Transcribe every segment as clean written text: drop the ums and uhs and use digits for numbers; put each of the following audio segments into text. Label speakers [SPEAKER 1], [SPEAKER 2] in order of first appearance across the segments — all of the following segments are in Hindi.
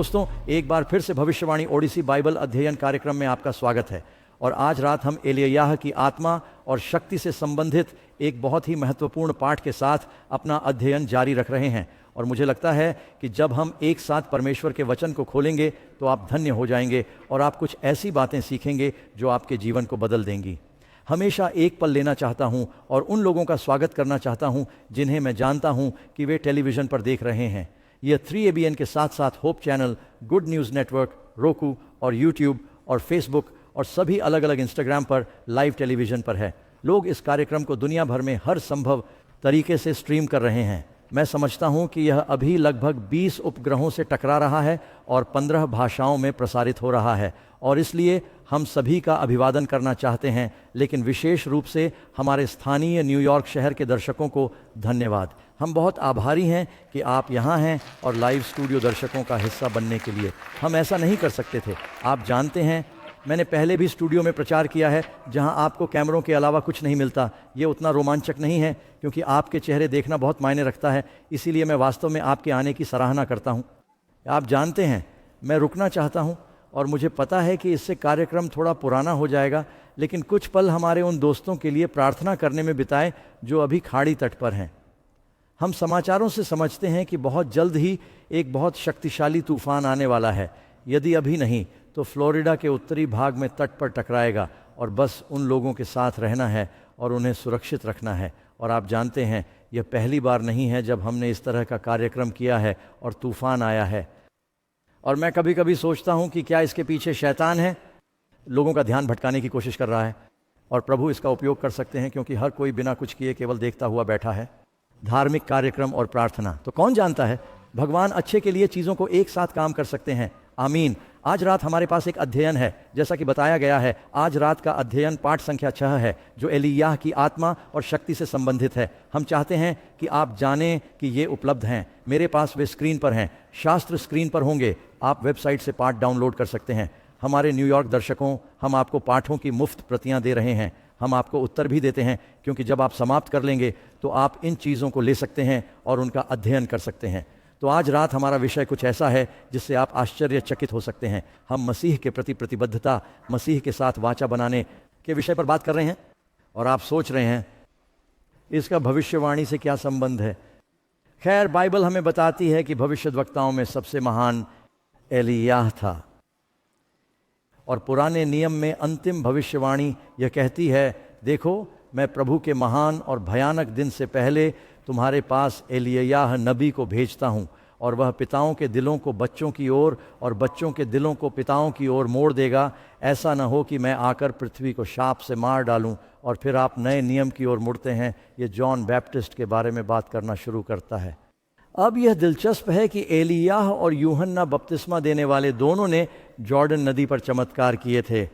[SPEAKER 1] दोस्तों, एक बार फिर से भविष्यवाणी ओडिसी बाइबल अध्ययन कार्यक्रम में आपका स्वागत है। और आज रात हम एलिय्याह की आत्मा और शक्ति से संबंधित एक बहुत ही महत्वपूर्ण पाठ के साथ अपना अध्ययन जारी रख रहे हैं। और मुझे लगता है कि जब हम एक साथ परमेश्वर के वचन को खोलेंगे तो आप धन्य हो जाएंगे और आप कुछ ऐसी बातें सीखेंगे जो आपके जीवन को बदल देंगी। हमेशा एक पल लेना चाहता हूं और उन लोगों का स्वागत करना चाहता हूं जिन्हें मैं जानता हूं कि वे टेलीविज़न पर देख रहे हैं। यह 3ABN के साथ साथ hope channel, good news network, roku और यूट्यूब और फेसबुक और सभी अलग अलग इंस्टाग्राम पर लाइव टेलीविज़न पर है। लोग इस कार्यक्रम को दुनिया भर में हर संभव तरीके से स्ट्रीम कर रहे हैं। मैं समझता हूं कि यह अभी लगभग 20 उपग्रहों से टकरा रहा है और 15 भाषाओं में प्रसारित हो रहा है। और इसलिए हम सभी का अभिवादन करना चाहते हैं, लेकिन विशेष रूप से हमारे स्थानीय न्यूयॉर्क शहर के दर्शकों को धन्यवाद। हम बहुत आभारी हैं कि आप यहाँ हैं और लाइव स्टूडियो दर्शकों का हिस्सा बनने के लिए। हम ऐसा नहीं कर सकते थे। आप जानते हैं, मैंने पहले भी स्टूडियो में प्रचार किया है जहां आपको कैमरों के अलावा कुछ नहीं मिलता। ये उतना रोमांचक नहीं है क्योंकि आपके चेहरे देखना बहुत मायने रखता है। इसीलिए मैं वास्तव में आपके आने की सराहना करता हूं। आप जानते हैं, मैं रुकना चाहता हूं और मुझे पता है कि इससे कार्यक्रम थोड़ा पुराना हो जाएगा, लेकिन कुछ पल हमारे उन दोस्तों के लिए प्रार्थना करने में बिताएं जो अभी खाड़ी तट पर हैं। हम समाचारों से समझते हैं कि बहुत जल्द ही एक बहुत शक्तिशाली तूफान आने वाला है। यदि अभी नहीं तो फ्लोरिडा के उत्तरी भाग में तट पर टकराएगा और बस उन लोगों के साथ रहना है और उन्हें सुरक्षित रखना है। और आप जानते हैं, यह पहली बार नहीं है जब हमने इस तरह का कार्यक्रम किया है और तूफान आया है। और मैं कभी कभी सोचता हूं कि क्या इसके पीछे शैतान है, लोगों का ध्यान भटकाने की कोशिश कर रहा है, और प्रभु इसका उपयोग कर सकते हैं क्योंकि हर कोई बिना कुछ किए केवल देखता हुआ बैठा है। धार्मिक कार्यक्रम और प्रार्थना, तो कौन जानता है, भगवान अच्छे के लिए चीज़ों को एक साथ काम कर सकते हैं। आमीन। आज रात हमारे पास एक अध्ययन है, जैसा कि बताया गया है। आज रात का अध्ययन पाठ संख्या 6 है, जो एलिय्याह की आत्मा और शक्ति से संबंधित है। हम चाहते हैं कि आप जानें कि ये उपलब्ध हैं। मेरे पास वे स्क्रीन पर हैं, शास्त्र स्क्रीन पर होंगे। आप वेबसाइट से पाठ डाउनलोड कर सकते हैं। हमारे न्यूयॉर्क दर्शकों, हम आपको पाठों की मुफ्त प्रतियां दे रहे हैं। हम आपको उत्तर भी देते हैं, क्योंकि जब आप समाप्त कर लेंगे तो आप इन चीज़ों को ले सकते हैं और उनका अध्ययन कर सकते हैं। तो आज रात हमारा विषय कुछ ऐसा है जिससे आप आश्चर्यचकित हो सकते हैं। हम मसीह के प्रति प्रतिबद्धता, मसीह के साथ वाचा बनाने के विषय पर बात कर रहे हैं। और आप सोच रहे हैं, इसका भविष्यवाणी से क्या संबंध है? खैर, बाइबल हमें बताती है कि भविष्यद्वक्ताओं में सबसे महान एलिय्याह था। और पुराने नियम में अंतिम भविष्यवाणी यह कहती है, देखो, मैं प्रभु के महान और भयानक दिन से पहले तुम्हारे पास एलिय्याह नबी को भेजता हूँ, और वह पिताओं के दिलों को बच्चों की ओर और बच्चों के दिलों को पिताओं की ओर मोड़ देगा। ऐसा न हो कि मैं आकर पृथ्वी को शाप से मार डालूं और फिर आप नए नियम की ओर मुड़ते हैं। ये जॉन बैप्टिस्ट के बारे में बात करना शुरू करता है। अब यह दिलचस्प है कि एलिय्याह और यूहन्ना बपतिस्मा देने वाले दोनों ने जॉर्डन नदी पर चमत्कार किए थे।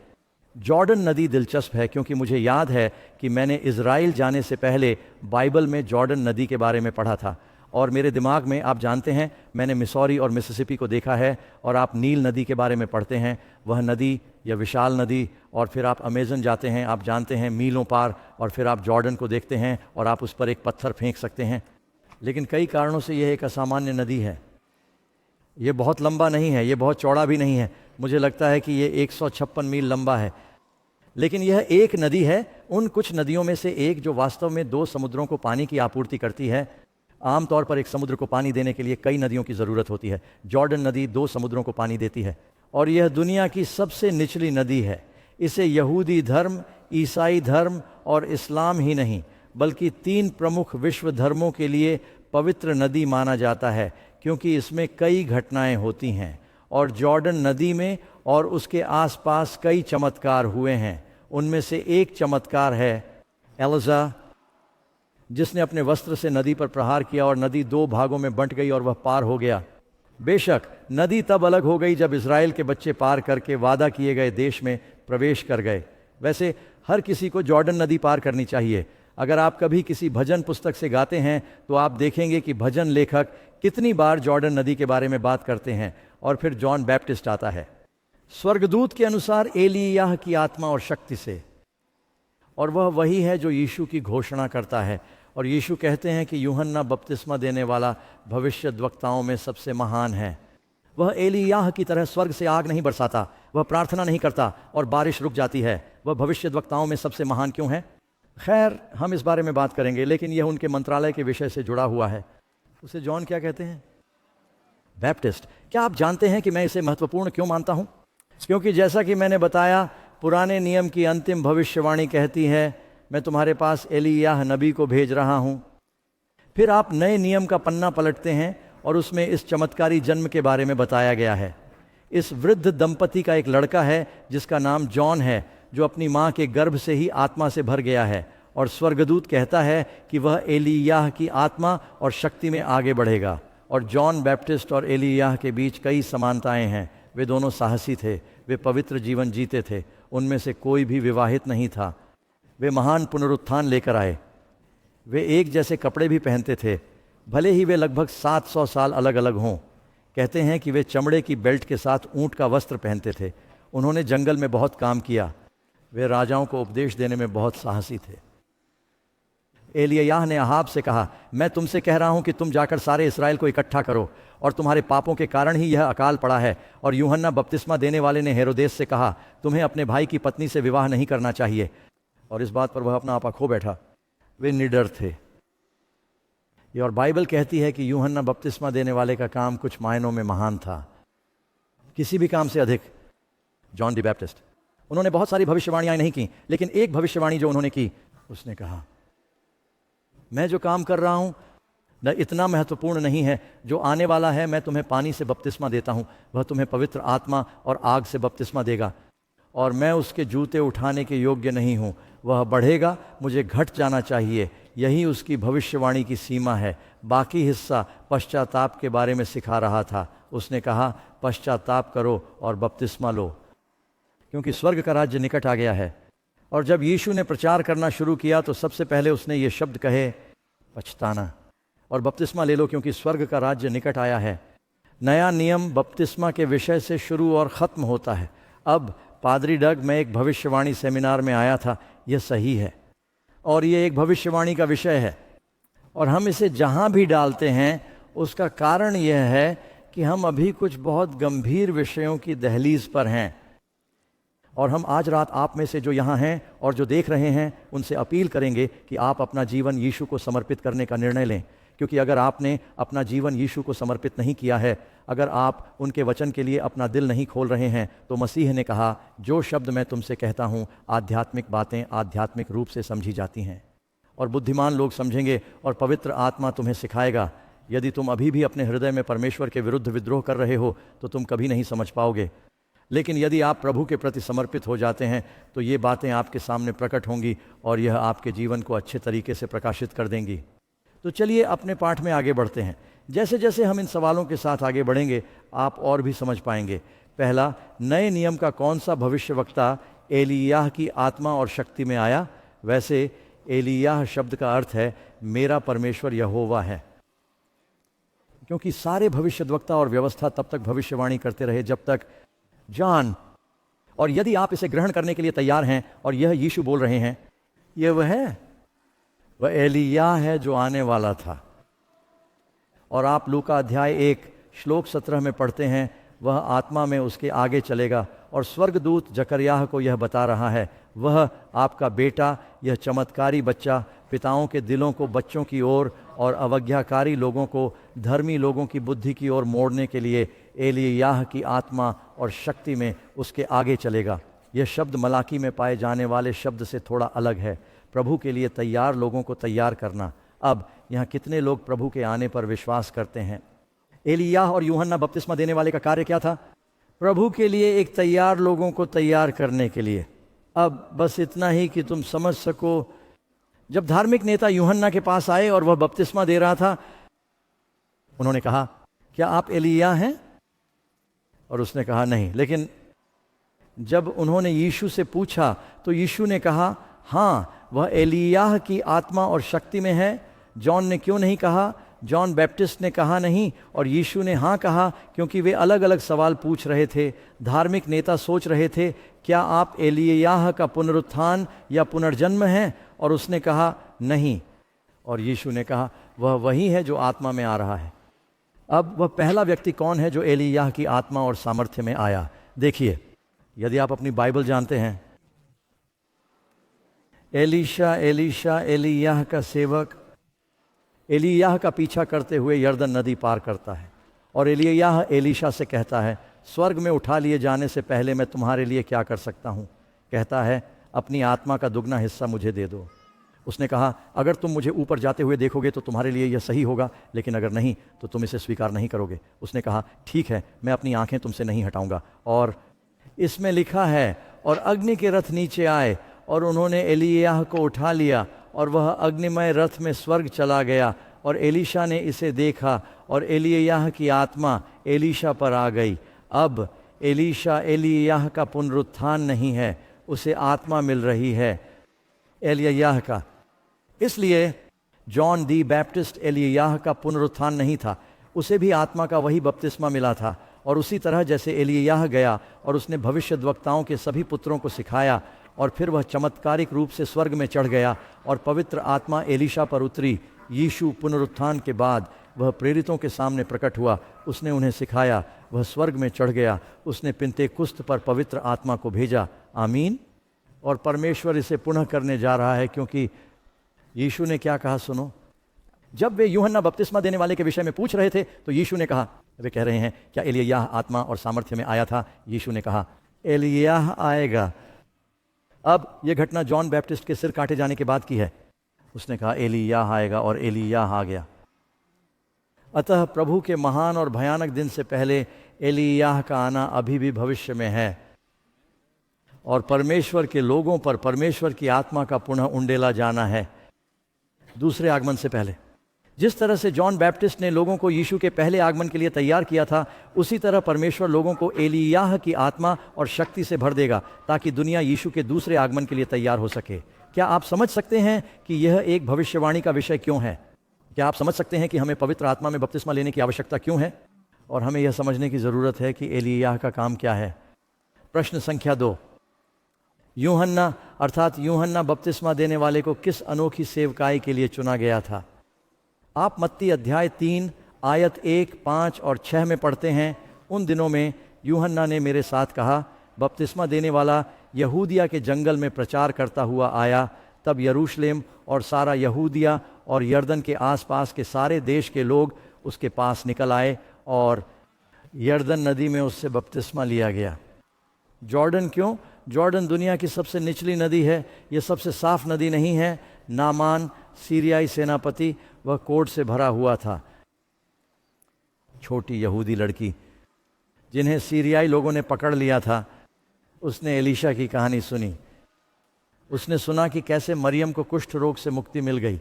[SPEAKER 1] जॉर्डन नदी दिलचस्प है क्योंकि मुझे याद है कि मैंने इज़राइल जाने से पहले बाइबल में जॉर्डन नदी के बारे में पढ़ा था, और मेरे दिमाग में, आप जानते हैं, मैंने मिसौरी और मिसिसिपी को देखा है। और आप नील नदी के बारे में पढ़ते हैं, वह नदी या विशाल नदी, और फिर आप अमेज़न जाते हैं, आप जानते हैं, मीलों पार, और फिर आप जॉर्डन को देखते हैं और आप उस पर एक पत्थर फेंक सकते हैं। लेकिन कई कारणों से यह एक असामान्य नदी है। ये बहुत लंबा नहीं है, ये बहुत चौड़ा भी नहीं है। मुझे लगता है कि ये 156 मील लंबा है। लेकिन यह एक नदी है, उन कुछ नदियों में से एक जो वास्तव में 2 समुद्रों को पानी की आपूर्ति करती है। आमतौर पर एक समुद्र को पानी देने के लिए कई नदियों की ज़रूरत होती है। जॉर्डन नदी 2 समुद्रों को पानी देती है, और यह दुनिया की सबसे निचली नदी है। इसे यहूदी धर्म, ईसाई धर्म और इस्लाम ही नहीं, बल्कि 3 प्रमुख विश्व धर्मों के लिए पवित्र नदी माना जाता है, क्योंकि इसमें कई घटनाएं होती हैं। और जॉर्डन नदी में और उसके आसपास कई चमत्कार हुए हैं। उनमें से एक चमत्कार है एलिजा, जिसने अपने वस्त्र से नदी पर प्रहार किया और नदी 2 भागों में बंट गई और वह पार हो गया। बेशक नदी तब अलग हो गई जब इज़राइल के बच्चे पार करके वादा किए गए देश में प्रवेश कर गए। वैसे हर किसी को जॉर्डन नदी पार करनी चाहिए। अगर आप कभी किसी भजन पुस्तक से गाते हैं तो आप देखेंगे कि भजन लेखक कितनी बार जॉर्डन नदी के बारे में बात करते हैं, और फिर जॉन बैप्टिस्ट आता है। स्वर्गदूत के अनुसार एलिय्याह की आत्मा और शक्ति से, और वह वही है जो यीशु की घोषणा करता है। और यीशु कहते हैं कि यूहन्ना बपतिस्मा देने वाला भविष्यद्वक्ताओं में सबसे महान है। वह एलियाह की तरह स्वर्ग से आग नहीं बरसाता, वह प्रार्थना नहीं करता और बारिश रुक जाती है। वह भविष्यद्वक्ताओं में सबसे महान क्यों है? खैर, हम इस बारे में बात करेंगे, लेकिन यह उनके मंत्रालय के विषय से जुड़ा हुआ है। उसे जॉन क्या कहते हैं? बैप्टिस्ट। क्या आप जानते हैं कि मैं इसे महत्वपूर्ण क्यों मानता हूं? क्योंकि जैसा कि मैंने बताया, पुराने नियम की अंतिम भविष्यवाणी कहती है, मैं तुम्हारे पास एलियाह नबी को भेज रहा हूं। फिर आप नए नियम का पन्ना पलटते हैं और उसमें इस चमत्कारी जन्म के बारे में बताया गया है। इस वृद्ध दंपति का एक लड़का है जिसका नाम जॉन है, जो अपनी माँ के गर्भ से ही आत्मा से भर गया है, और स्वर्गदूत कहता है कि वह एलियाह की आत्मा और शक्ति में आगे बढ़ेगा। और जॉन बैप्टिस्ट और एलियाह के बीच कई समानताएं हैं। वे दोनों साहसी थे, वे पवित्र जीवन जीते थे, उनमें से कोई भी विवाहित नहीं था। वे महान पुनरुत्थान लेकर आए। वे एक जैसे कपड़े भी पहनते थे, भले ही वे लगभग 700 साल अलग अलग हों। कहते हैं कि वे चमड़े की बेल्ट के साथ ऊंट का वस्त्र पहनते थे। उन्होंने जंगल में बहुत काम किया। वे राजाओं को उपदेश देने में बहुत साहसी थे। एलियाह ने अहाब से कहा, मैं तुमसे कह रहा हूं कि तुम जाकर सारे इस्राएल को इकट्ठा करो, और तुम्हारे पापों के कारण ही यह अकाल पड़ा है। और यूहन्ना बपतिस्मा देने वाले ने हेरोदेस से कहा, तुम्हें अपने भाई की पत्नी से विवाह नहीं करना चाहिए। और इस बात पर वह अपना आपा खो बैठा। वे निडर थे। और बाइबल कहती है कि यूहन्ना बपतिस्मा देने वाले का काम कुछ मायनों में महान था, किसी भी काम से अधिक। जॉन द बैप्टिस्ट, उन्होंने बहुत सारी भविष्यवाणियां नहीं की, लेकिन एक भविष्यवाणी जो उन्होंने की, उसने कहा, मैं जो काम कर रहा हूं न इतना महत्वपूर्ण नहीं है, जो आने वाला है, मैं तुम्हें पानी से बपतिस्मा देता हूं, वह तुम्हें पवित्र आत्मा और आग से बपतिस्मा देगा, और मैं उसके जूते उठाने के योग्य नहीं हूं। वह बढ़ेगा, मुझे घट जाना चाहिए। यही उसकी भविष्यवाणी की सीमा है। बाकी हिस्सा पश्चाताप के बारे में सिखा रहा था। उसने कहा, पश्चाताप करो और बपतिस्मा लो, क्योंकि स्वर्ग का राज्य निकट आ गया है। और जब यीशु ने प्रचार करना शुरू किया तो सबसे पहले उसने ये शब्द कहे, पछताना और बपतिस्मा ले लो, क्योंकि स्वर्ग का राज्य निकट आया है। नया नियम बपतिस्मा के विषय से शुरू और ख़त्म होता है। अब पादरी डग, मैं एक भविष्यवाणी सेमिनार में आया था, यह सही है, और ये एक भविष्यवाणी का विषय है, और हम इसे जहाँ भी डालते हैं उसका कारण यह है कि हम अभी कुछ बहुत गंभीर विषयों की दहलीज पर हैं। और हम आज रात आप में से जो यहाँ हैं और जो देख रहे हैं, उनसे अपील करेंगे कि आप अपना जीवन यीशु को समर्पित करने का निर्णय लें। क्योंकि अगर आपने अपना जीवन यीशु को समर्पित नहीं किया है, अगर आप उनके वचन के लिए अपना दिल नहीं खोल रहे हैं, तो मसीह ने कहा, जो शब्द मैं तुमसे कहता हूँ, आध्यात्मिक बातें आध्यात्मिक रूप से समझी जाती हैं, और बुद्धिमान लोग समझेंगे, और पवित्र आत्मा तुम्हें सिखाएगा। यदि तुम अभी भी अपने हृदय में परमेश्वर के विरुद्ध विद्रोह कर रहे हो, तो तुम कभी नहीं समझ पाओगे। लेकिन यदि आप प्रभु के प्रति समर्पित हो जाते हैं, तो ये बातें आपके सामने प्रकट होंगी, और यह आपके जीवन को अच्छे तरीके से प्रकाशित कर देंगी। तो चलिए अपने पाठ में आगे बढ़ते हैं। जैसे जैसे हम इन सवालों के साथ आगे बढ़ेंगे, आप और भी समझ पाएंगे। पहला, नए नियम का कौन सा भविष्यवक्ता एलियाह की आत्मा और शक्ति में आया? वैसे एलियाह शब्द का अर्थ है, मेरा परमेश्वर यहोवा है। क्योंकि सारे भविष्यद्वक्ता और व्यवस्था तब तक भविष्यवाणी करते रहे जब तक जॉन, और यदि आप इसे ग्रहण करने के लिए तैयार हैं और यह यीशु बोल रहे हैं, यह वह है, वह एलियाह है जो आने वाला था। और आप लूका अध्याय 1 श्लोक 17 में पढ़ते हैं, वह आत्मा में उसके आगे चलेगा, और स्वर्गदूत जकरयाह को यह बता रहा है, वह आपका बेटा, यह चमत्कारी बच्चा, पिताओं के दिलों को बच्चों की ओर और अवज्ञाकारी लोगों को धर्मी लोगों की बुद्धि की ओर मोड़ने के लिए एलियाह की आत्मा और शक्ति में उसके आगे चलेगा। यह शब्द मलाकी में पाए जाने वाले शब्द से थोड़ा अलग है। प्रभु के लिए तैयार लोगों को तैयार करना। अब यहाँ कितने लोग प्रभु के आने पर विश्वास करते हैं? एलियाह और यूहन्ना बपतिस्मा देने वाले का कार्य क्या था? प्रभु के लिए एक तैयार लोगों को तैयार करने के लिए। अब बस इतना ही कि तुम समझ सको, जब धार्मिक नेता यूहन्ना के पास आए और वह बपतिस्मा दे रहा था, उन्होंने कहा, क्या आप एलिय्याह हैं? और उसने कहा नहीं। लेकिन जब उन्होंने यीशु से पूछा तो यीशु ने कहा, हाँ, वह एलिय्याह की आत्मा और शक्ति में है। जॉन ने क्यों नहीं कहा? जॉन बैप्टिस्ट ने कहा नहीं, और यीशु ने हाँ कहा, क्योंकि वे अलग अलग सवाल पूछ रहे थे। धार्मिक नेता सोच रहे थे, क्या आप एलिय्याह का पुनरुत्थान या पुनर्जन्म हैं? और उसने कहा नहीं, और यीशु ने कहा, वह वही है जो आत्मा में आ रहा है। अब वह पहला व्यक्ति कौन है जो एलिय्याह की आत्मा और सामर्थ्य में आया? देखिए, यदि आप अपनी बाइबल जानते हैं, एलीशा एलिय्याह का सेवक एलिय्याह का पीछा करते हुए यरदन नदी पार करता है और एलिय्याह एलीशा से कहता है, स्वर्ग में उठा लिए जाने से पहले मैं तुम्हारे लिए क्या कर सकता हूँ? कहता है, अपनी आत्मा का दुगना हिस्सा मुझे दे दो। उसने कहा, अगर तुम मुझे ऊपर जाते हुए देखोगे तो तुम्हारे लिए यह सही होगा, लेकिन अगर नहीं तो तुम इसे स्वीकार नहीं करोगे। उसने कहा, ठीक है, मैं अपनी आंखें तुमसे नहीं हटाऊंगा। और इसमें लिखा है, और अग्नि के रथ नीचे आए और उन्होंने एलिय्याह को उठा लिया और वह अग्निमय रथ में स्वर्ग चला गया। और एलीशा ने इसे देखा और एलिय्याह की आत्मा एलीशा पर आ गई। अब एलीशा एलिय्याह का पुनरुत्थान नहीं है, उसे आत्मा मिल रही है एलिय्याह का। इसलिए जॉन दी बैप्टिस्ट एलिय्याह का पुनरुत्थान नहीं था, उसे भी आत्मा का वही बपतिस्मा मिला था। और उसी तरह जैसे एलिय्याह गया और उसने भविष्यद्वक्ताओं के सभी पुत्रों को सिखाया और फिर वह चमत्कारिक रूप से स्वर्ग में चढ़ गया और पवित्र आत्मा एलीशा पर उतरी, यीशु पुनरुत्थान के बाद वह प्रेरितों के सामने प्रकट हुआ, उसने उन्हें सिखाया, वह स्वर्ग में चढ़ गया, उसने पिन्तेकुस्त पर पवित्र आत्मा को भेजा। आमीन। और परमेश्वर इसे पुनः करने जा रहा है, क्योंकि यीशु ने क्या कहा सुनो। जब वे यूहन्ना बपतिस्मा देने वाले के विषय में पूछ रहे थे तो यीशु ने कहा, वे कह रहे हैं, क्या एलिय्याह आत्मा और सामर्थ्य में आया था? यीशु ने कहा, एलिय्याह आएगा। अब यह घटना जॉन बैप्टिस्ट के सिर काटे जाने के बाद की है। उसने कहा, एलिय्याह आएगा, और एलिय्याह आ गया। अतः प्रभु के महान और भयानक दिन से पहले एलिय्याह का आना अभी भी भविष्य में है और परमेश्वर के लोगों पर परमेश्वर की आत्मा का पुनः उंडेला जाना है दूसरे आगमन से पहले। जिस तरह से जॉन बैप्टिस्ट ने लोगों को यीशु के पहले आगमन के लिए तैयार किया था, उसी तरह परमेश्वर लोगों को एलिय्याह की आत्मा और शक्ति से भर देगा ताकि दुनिया यीशु के दूसरे आगमन के लिए तैयार हो सके। क्या आप समझ सकते हैं कि यह एक भविष्यवाणी का विषय क्यों है? क्या आप समझ सकते हैं कि हमें पवित्र आत्मा में बपतिस्मा लेने की आवश्यकता क्यों है? और हमें यह समझने की ज़रूरत है कि एलिय्याह का काम क्या है। प्रश्न संख्या 2, यूहन्ना अर्थात यूहन्ना बपतिस्मा देने वाले को किस अनोखी सेवकाई के लिए चुना गया था? आप मत्ती अध्याय 3 आयत 1, 5 और 6 में पढ़ते हैं, उन दिनों में यूहन्ना ने मेरे साथ कहा, बपतिस्मा देने वाला यहूदिया के जंगल में प्रचार करता हुआ आया। तब यरूशलेम और सारा यहूदिया और यरदन के आसपास के सारे देश के लोग उसके पास निकल आए और यरदन नदी में उससे बपतिस्मा लिया गया। जॉर्डन क्यों? जॉर्डन दुनिया की सबसे निचली नदी है, यह सबसे साफ नदी नहीं है। नामान सीरियाई सेनापति, वह कोढ़ से भरा हुआ था। छोटी यहूदी लड़की जिन्हें सीरियाई लोगों ने पकड़ लिया था, उसने एलीशा की कहानी सुनी। उसने सुना कि कैसे मरियम को कुष्ठ रोग से मुक्ति मिल गई।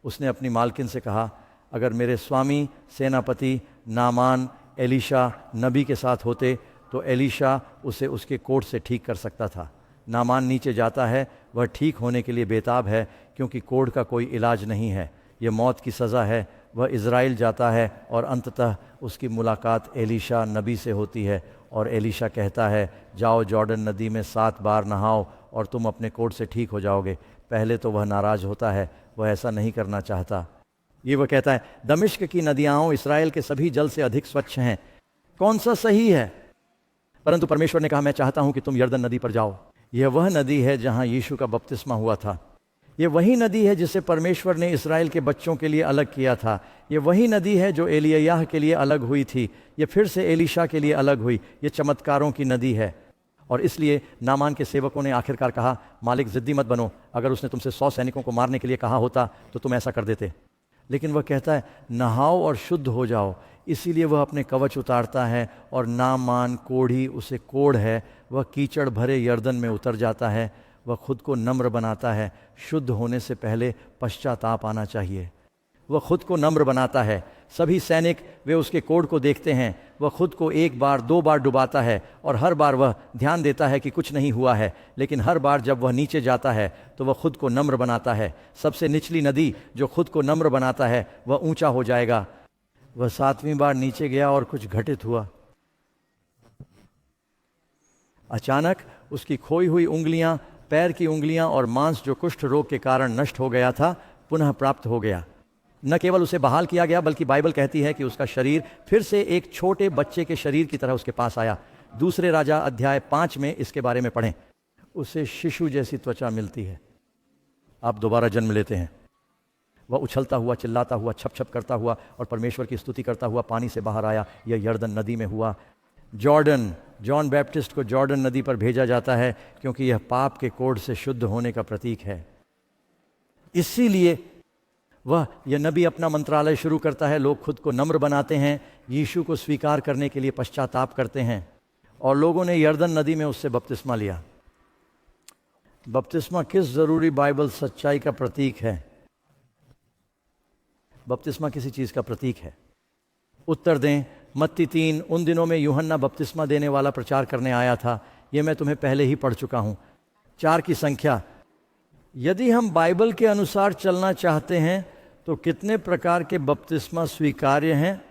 [SPEAKER 1] उसने अपनी मालकिन से कहा, अगर मेरे स्वामी सेनापति नामान एलीशा नबी के साथ होते तो एलीशा उसे उसके कोढ़ से ठीक कर सकता था। नामान नीचे जाता है, वह ठीक होने के लिए बेताब है क्योंकि कोढ़ का कोई इलाज नहीं है, यह मौत की सज़ा है। वह इज़राइल जाता है और अंततः उसकी मुलाकात एलीशा नबी से होती है और एलीशा कहता है, जाओ जॉर्डन नदी में 7 बार नहाओ और तुम अपने कोढ़ से ठीक हो जाओगे। पहले तो वह नाराज़ होता है, वह ऐसा नहीं करना चाहता। ये वह कहता है, दमिश्क की नदियाँ इस्राएल के सभी जल से अधिक स्वच्छ हैं। कौन सा सही है? परंतु परमेश्वर ने कहा, मैं चाहता हूं कि तुम यरदन नदी पर जाओ। यह वह नदी है जहां यीशु का बपतिस्मा हुआ था। यह वही नदी है जिसे परमेश्वर ने इस्राएल के बच्चों के लिए अलग किया था। यह वही नदी है जो एलिय्याह के लिए अलग हुई थी। यह फिर से एलीशा के लिए अलग हुई। यह चमत्कारों की नदी है। और इसलिए नामान के सेवकों ने आखिरकार कहा, मालिक ज़िद्दी मत बनो, अगर उसने तुमसे 100 सैनिकों को मारने के लिए कहा होता तो तुम ऐसा कर देते। लेकिन वह कहता है, नहाओ और शुद्ध हो जाओ। इसीलिए वह अपने कवच उतारता है और नामान कोढ़ी, उसे कोढ़ है, वह कीचड़ भरे यरदन में उतर जाता है। वह खुद को नम्र बनाता है। शुद्ध होने से पहले पश्चाताप आना चाहिए। वह खुद को नम्र बनाता है। सभी सैनिक वे उसके कोढ़ को देखते हैं। वह खुद को 1 बार 2 बार डुबाता है और हर बार वह ध्यान देता है कि कुछ नहीं हुआ है। लेकिन हर बार जब वह नीचे जाता है तो वह खुद को नम्र बनाता है। सबसे निचली नदी जो खुद को नम्र बनाता है वह ऊंचा हो जाएगा। वह 7वीं बार नीचे गया और कुछ घटित हुआ। अचानक उसकी खोई हुई उंगलियां, पैर की उंगलियां और मांस जो कुष्ठ रोग के कारण नष्ट हो गया था, पुनः प्राप्त हो गया। न केवल उसे बहाल किया गया बल्कि बाइबल कहती है कि उसका शरीर फिर से एक छोटे बच्चे के शरीर की तरह उसके पास आया। दूसरे राजा अध्याय 5 में इसके बारे में पढ़ें। उसे शिशु जैसी त्वचा मिलती है। आप दोबारा जन्म लेते हैं। वह उछलता हुआ, चिल्लाता हुआ, छप छप करता हुआ और परमेश्वर की स्तुति करता हुआ पानी से बाहर आया। यह यर्दन नदी में हुआ। जॉन बैप्टिस्ट को जॉर्डन नदी पर भेजा जाता है क्योंकि यह पाप के कोढ़ से शुद्ध होने का प्रतीक है। इसीलिए यह नबी अपना मंत्रालय शुरू करता है। लोग खुद को नम्र बनाते हैं, यीशु को स्वीकार करने के लिए पश्चाताप करते हैं, और लोगों ने यर्दन नदी में उससे बपतिस्मा लिया। बपतिस्मा किस जरूरी बाइबल सच्चाई का प्रतीक है? बपतिस्मा किसी चीज का प्रतीक है। उत्तर दें। मत्ती 3, उन दिनों में यूहन्ना बपतिस्मा देने वाला प्रचार करने आया था। यह मैं तुम्हें पहले ही पढ़ चुका हूं। 4 की संख्या। यदि हम बाइबल के अनुसार चलना चाहते हैं तो कितने प्रकार के बपतिस्मा स्वीकार्य हैं?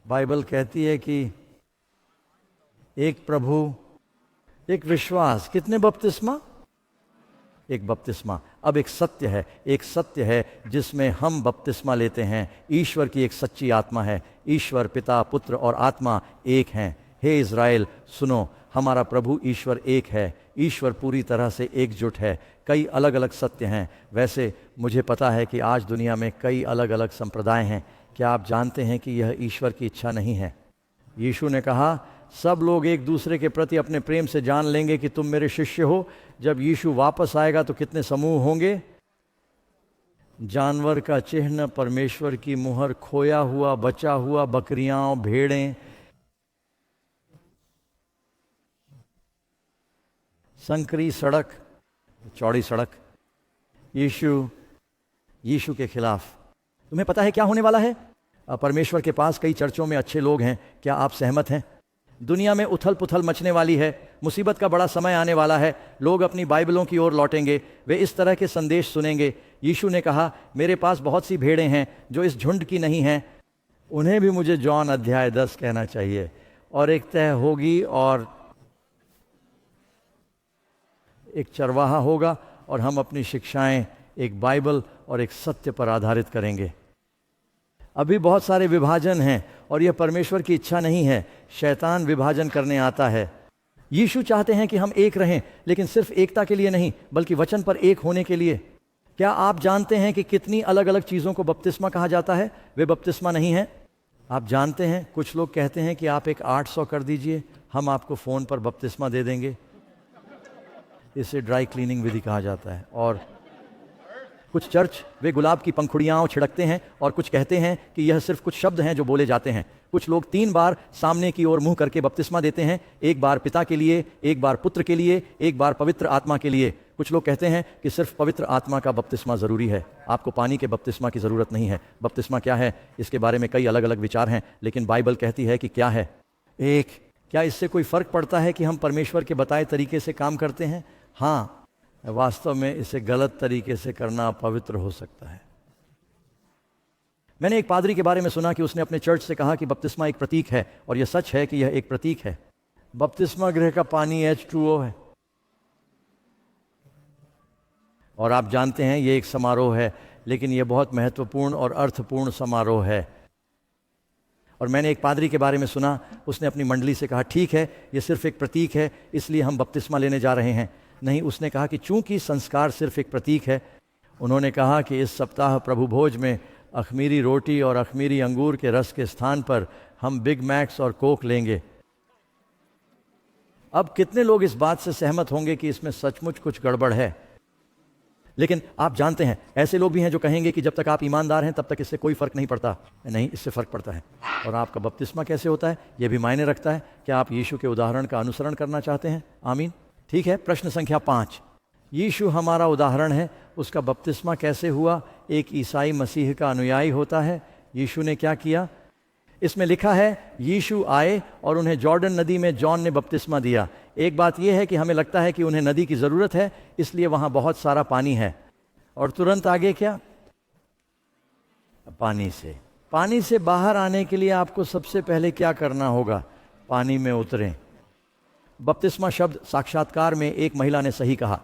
[SPEAKER 1] बाइबल कहती है कि एक प्रभु, एक विश्वास। कितने बपतिस्मा? एक बपतिस्मा। अब एक सत्य है जिसमें हम बपतिस्मा लेते हैं। ईश्वर की एक सच्ची आत्मा है। ईश्वर पिता, पुत्र और आत्मा एक हैं। हे इज़राइल सुनो, हमारा प्रभु ईश्वर एक है। ईश्वर पूरी तरह से एकजुट है। कई अलग अलग सत्य हैं। वैसे मुझे पता है कि आज दुनिया में कई अलग अलग संप्रदाय हैं। क्या आप जानते हैं कि यह ईश्वर की इच्छा नहीं है? यीशु ने कहा, सब लोग एक दूसरे के प्रति अपने प्रेम से जान लेंगे कि तुम मेरे शिष्य हो। जब यीशु वापस आएगा तो कितने समूह होंगे? जानवर का चिन्ह, परमेश्वर की मुहर, खोया हुआ, बचा हुआ, बकरियां, भेड़ें, संकरी सड़क, चौड़ी सड़क। यीशु के खिलाफ। तुम्हें पता है क्या होने वाला है? परमेश्वर के पास कई चर्चों में अच्छे लोग हैं। क्या आप सहमत हैं? दुनिया में उथल पुथल मचने वाली है। मुसीबत का बड़ा समय आने वाला है। लोग अपनी बाइबलों की ओर लौटेंगे। वे इस तरह के संदेश सुनेंगे। यीशु ने कहा, मेरे पास बहुत सी भेड़ें हैं जो इस झुंड की नहीं हैं। उन्हें भी मुझे जॉन अध्याय 10 कहना चाहिए। और एक तय होगी और एक चरवाहा होगा, और हम अपनी शिक्षाएं एक बाइबल और एक सत्य पर आधारित करेंगे। अभी बहुत सारे विभाजन हैं और यह परमेश्वर की इच्छा नहीं है। शैतान विभाजन करने आता है। यीशु चाहते हैं कि हम एक रहें, लेकिन सिर्फ एकता के लिए नहीं बल्कि वचन पर एक होने के लिए। क्या आप जानते हैं कि कितनी अलग अलग चीज़ों को बपतिस्मा कहा जाता है? वे बपतिस्मा नहीं है। आप जानते हैं, कुछ लोग कहते हैं कि आप एक 800 कर दीजिए, हम आपको फ़ोन पर बपतिस्मा दे देंगे। इसे ड्राई क्लीनिंग विधि कहा जाता है। और कुछ चर्च वे गुलाब की पंखुड़ियाँ छिड़कते हैं और कुछ कहते हैं कि यह सिर्फ कुछ शब्द हैं जो बोले जाते हैं। कुछ लोग 3 बार सामने की ओर मुंह करके बपतिस्मा देते हैं। एक बार पिता के लिए, एक बार पुत्र के लिए, एक बार पवित्र आत्मा के लिए। कुछ लोग कहते हैं कि सिर्फ पवित्र आत्मा का बपतिस्मा ज़रूरी है, आपको पानी के बपतिस्मा की ज़रूरत नहीं है। बपतिस्मा क्या है, इसके बारे में कई अलग अलग विचार हैं, लेकिन बाइबल कहती है कि क्या है। एक, क्या इससे कोई फ़र्क पड़ता है कि हम परमेश्वर के बताए तरीके से काम करते हैं? हाँ, वास्तव में इसे गलत तरीके से करना अपवित्र हो सकता है। मैंने एक पादरी के बारे में सुना कि उसने अपने चर्च से कहा कि बपतिस्मा एक प्रतीक है, और यह सच है कि यह एक प्रतीक है। बपतिस्मा गृह का पानी H2O है, और आप जानते हैं यह एक समारोह है, लेकिन यह बहुत महत्वपूर्ण और अर्थपूर्ण समारोह है। और मैंने एक पादरी के बारे में सुना, उसने अपनी मंडली से कहा, ठीक है यह सिर्फ एक प्रतीक है, इसलिए हम बपतिस्मा लेने जा रहे हैं। नहीं, उसने कहा कि चूंकि संस्कार सिर्फ एक प्रतीक है, उन्होंने कहा कि इस सप्ताह प्रभु भोज में अखमीरी रोटी और अखमीरी अंगूर के रस के स्थान पर हम बिग मैक्स और कोक लेंगे। अब कितने लोग इस बात से सहमत होंगे कि इसमें सचमुच कुछ गड़बड़ है? लेकिन आप जानते हैं, ऐसे लोग भी हैं जो कहेंगे कि जब तक आप ईमानदार हैं तब तक इससे कोई फर्क नहीं पड़ता। नहीं, इससे फर्क पड़ता है। और आपका बपतिस्मा कैसे होता है यह भी मायने रखता है। क्या आप यीशु के उदाहरण का अनुसरण करना चाहते हैं? आमीन। ठीक है, प्रश्न संख्या 5। यीशु हमारा उदाहरण है, उसका बपतिस्मा कैसे हुआ? एक ईसाई मसीह का अनुयायी होता है। यीशु ने क्या किया? इसमें लिखा है यीशु आए और उन्हें जॉर्डन नदी में जॉन ने बपतिस्मा दिया। एक बात यह है कि हमें लगता है कि उन्हें नदी की ज़रूरत है, इसलिए वहाँ बहुत सारा पानी है। और तुरंत आगे क्या? पानी से बाहर आने के लिए आपको सबसे पहले क्या करना होगा? पानी में उतरें। बपतिस्मा शब्द साक्षात्कार में एक महिला ने सही कहा।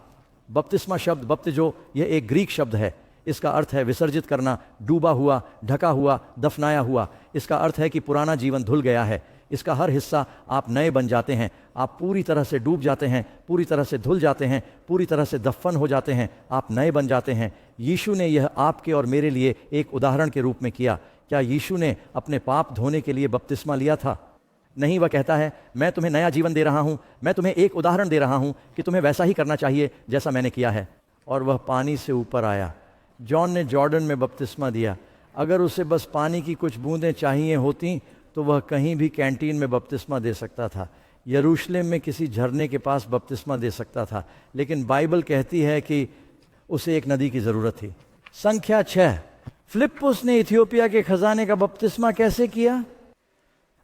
[SPEAKER 1] बपतिस्मा शब्द बप्तिजो, यह एक ग्रीक शब्द है। इसका अर्थ है विसर्जित करना, डूबा हुआ, ढका हुआ, दफनाया हुआ। इसका अर्थ है कि पुराना जीवन धुल गया है। इसका हर हिस्सा आप नए बन जाते हैं, आप पूरी तरह से डूब जाते हैं, पूरी तरह से धुल जाते हैं, पूरी तरह से दफन हो जाते हैं, आप नए बन जाते हैं। यीशु ने यह आपके और मेरे लिए एक उदाहरण के रूप में किया। क्या यीशु ने अपने पाप धोने के लिए बपतिस्मा लिया था? नहीं, वह कहता है मैं तुम्हें नया जीवन दे रहा हूँ, मैं तुम्हें एक उदाहरण दे रहा हूँ कि तुम्हें वैसा ही करना चाहिए जैसा मैंने किया है। और वह पानी से ऊपर आया। जॉन ने जॉर्डन में बपतिस्मा दिया। अगर उसे बस पानी की कुछ बूंदें चाहिए होती तो वह कहीं भी कैंटीन में बपतिस्मा दे सकता था, यरूशलेम में किसी झरने के पास बपतिस्मा दे सकता था, लेकिन बाइबल कहती है कि उसे एक नदी की ज़रूरत थी। संख्या 6, फिलिप्पुस ने इथियोपिया के खजाने का बपतिस्मा कैसे किया?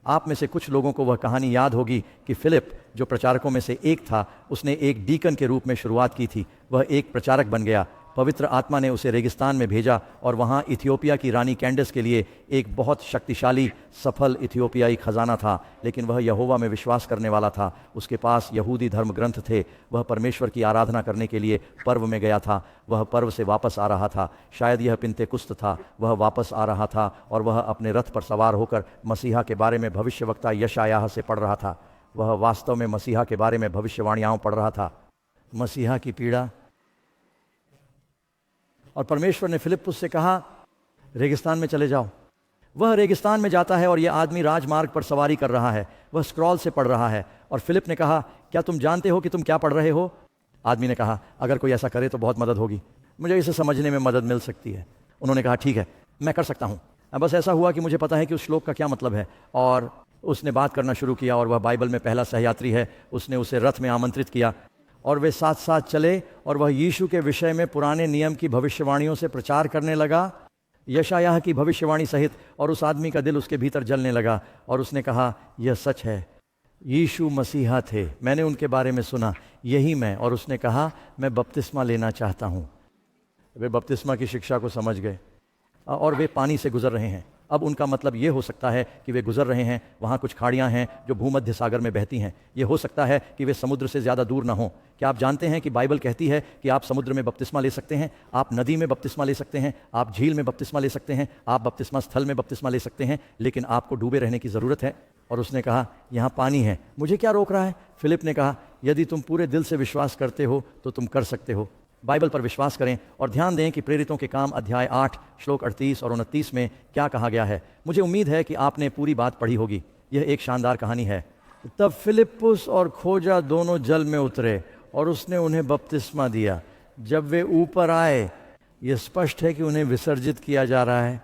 [SPEAKER 1] आप में से कुछ लोगों को वह कहानी याद होगी कि फिलिप, जो प्रचारकों में से एक था, उसने एक डीकन के रूप में शुरुआत की थी। वह एक प्रचारक बन गया। पवित्र आत्मा ने उसे रेगिस्तान में भेजा और वहाँ इथियोपिया की रानी कैंडस के लिए एक बहुत शक्तिशाली सफल इथियोपियाई खजाना था। लेकिन वह यहोवा में विश्वास करने वाला था। उसके पास यहूदी धर्म ग्रंथ थे। वह परमेश्वर की आराधना करने के लिए पर्व में गया था। वह पर्व से वापस आ रहा था। शायद यह पिन्तेकुस्त था। वह वापस आ रहा था और वह अपने रथ पर सवार होकर मसीहा के बारे में भविष्यवक्ता यशायाह से पढ़ रहा था। वह वास्तव में मसीहा के बारे में भविष्यवाणियाँ पढ़ रहा था, मसीहा की पीड़ा। और परमेश्वर ने फिलिप्पुस से कहा रेगिस्तान में चले जाओ। वह रेगिस्तान में जाता है और यह आदमी राजमार्ग पर सवारी कर रहा है। वह स्क्रॉल से पढ़ रहा है और फिलिप ने कहा क्या तुम जानते हो कि तुम क्या पढ़ रहे हो? आदमी ने कहा अगर कोई ऐसा करे तो बहुत मदद होगी, मुझे इसे समझने में मदद मिल सकती है। उन्होंने कहा ठीक है, मैं कर सकता हूँ। बस ऐसा हुआ कि मुझे पता है कि उस श्लोक का क्या मतलब है। और उसने बात करना शुरू किया और वह बाइबल में पहला सहयात्री है। उसने उसे रथ में आमंत्रित किया और वे साथ साथ चले और वह यीशु के विषय में पुराने नियम की भविष्यवाणियों से प्रचार करने लगा, यशायाह की भविष्यवाणी सहित। और उस आदमी का दिल उसके भीतर जलने लगा और उसने कहा यह सच है, यीशु मसीहा थे, मैंने उनके बारे में सुना, यही मैं। और उसने कहा मैं बपतिस्मा लेना चाहता हूँ। वे बपतिस्मा की शिक्षा को समझ गए और वे पानी से गुजर रहे हैं। अब उनका मतलब ये हो सकता है कि वे गुजर रहे हैं, वहाँ कुछ खाड़ियाँ हैं जो भूमध्य सागर में बहती हैं। ये हो सकता है कि वे समुद्र से ज़्यादा दूर ना हों। क्या आप जानते हैं कि बाइबल कहती है कि आप समुद्र में बपतिस्मा ले सकते हैं, आप नदी में बपतिस्मा ले सकते हैं, आप झील में बपतिस्मा ले सकते हैं, आप बपतिस्मा स्थल में बपतिस्मा ले सकते हैं, लेकिन आपको डूबे रहने की ज़रूरत है। और उसने कहा यहाँ पानी है, मुझे क्या रोक रहा है? फिलिप ने कहा यदि तुम पूरे दिल से विश्वास करते हो तो तुम कर सकते हो। बाइबल पर विश्वास करें और ध्यान दें कि प्रेरितों के काम अध्याय 8 श्लोक 38 और 29 में क्या कहा गया है। मुझे उम्मीद है कि आपने पूरी बात पढ़ी होगी। यह एक शानदार कहानी है। तब फिलिप्पुस और खोजा दोनों जल में उतरे और उसने उन्हें बपतिस्मा दिया। जब वे ऊपर आए, यह स्पष्ट है कि उन्हें विसर्जित किया जा रहा है।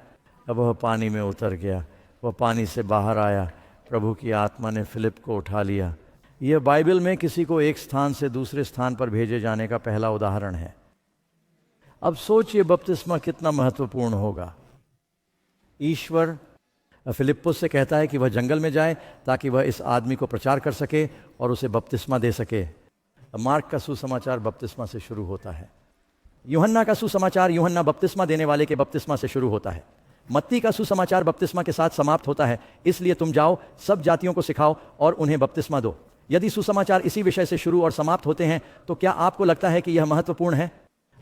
[SPEAKER 1] अब वह पानी में उतर गया, वह पानी से बाहर आया। प्रभु की आत्मा ने फिलिप को उठा लिया। यह बाइबल में किसी को एक स्थान से दूसरे स्थान पर भेजे जाने का पहला उदाहरण है। अब सोचिए बपतिस्मा कितना महत्वपूर्ण होगा। ईश्वर फिलिप्पुस से कहता है कि वह जंगल में जाए ताकि वह इस आदमी को प्रचार कर सके और उसे बपतिस्मा दे सके। मार्क का सुसमाचार बपतिस्मा से शुरू होता है। यूहन्ना का सुसमाचार यूहन्ना बपतिस्मा देने वाले के बपतिस्मा से शुरू होता है। मत्ती का सुसमाचार बपतिस्मा के साथ समाप्त होता है, इसलिए तुम जाओ, सब जातियों को सिखाओ और उन्हें बपतिस्मा दो। यदि सुसमाचार इसी विषय से शुरू और समाप्त होते हैं तो क्या आपको लगता है कि यह महत्वपूर्ण है?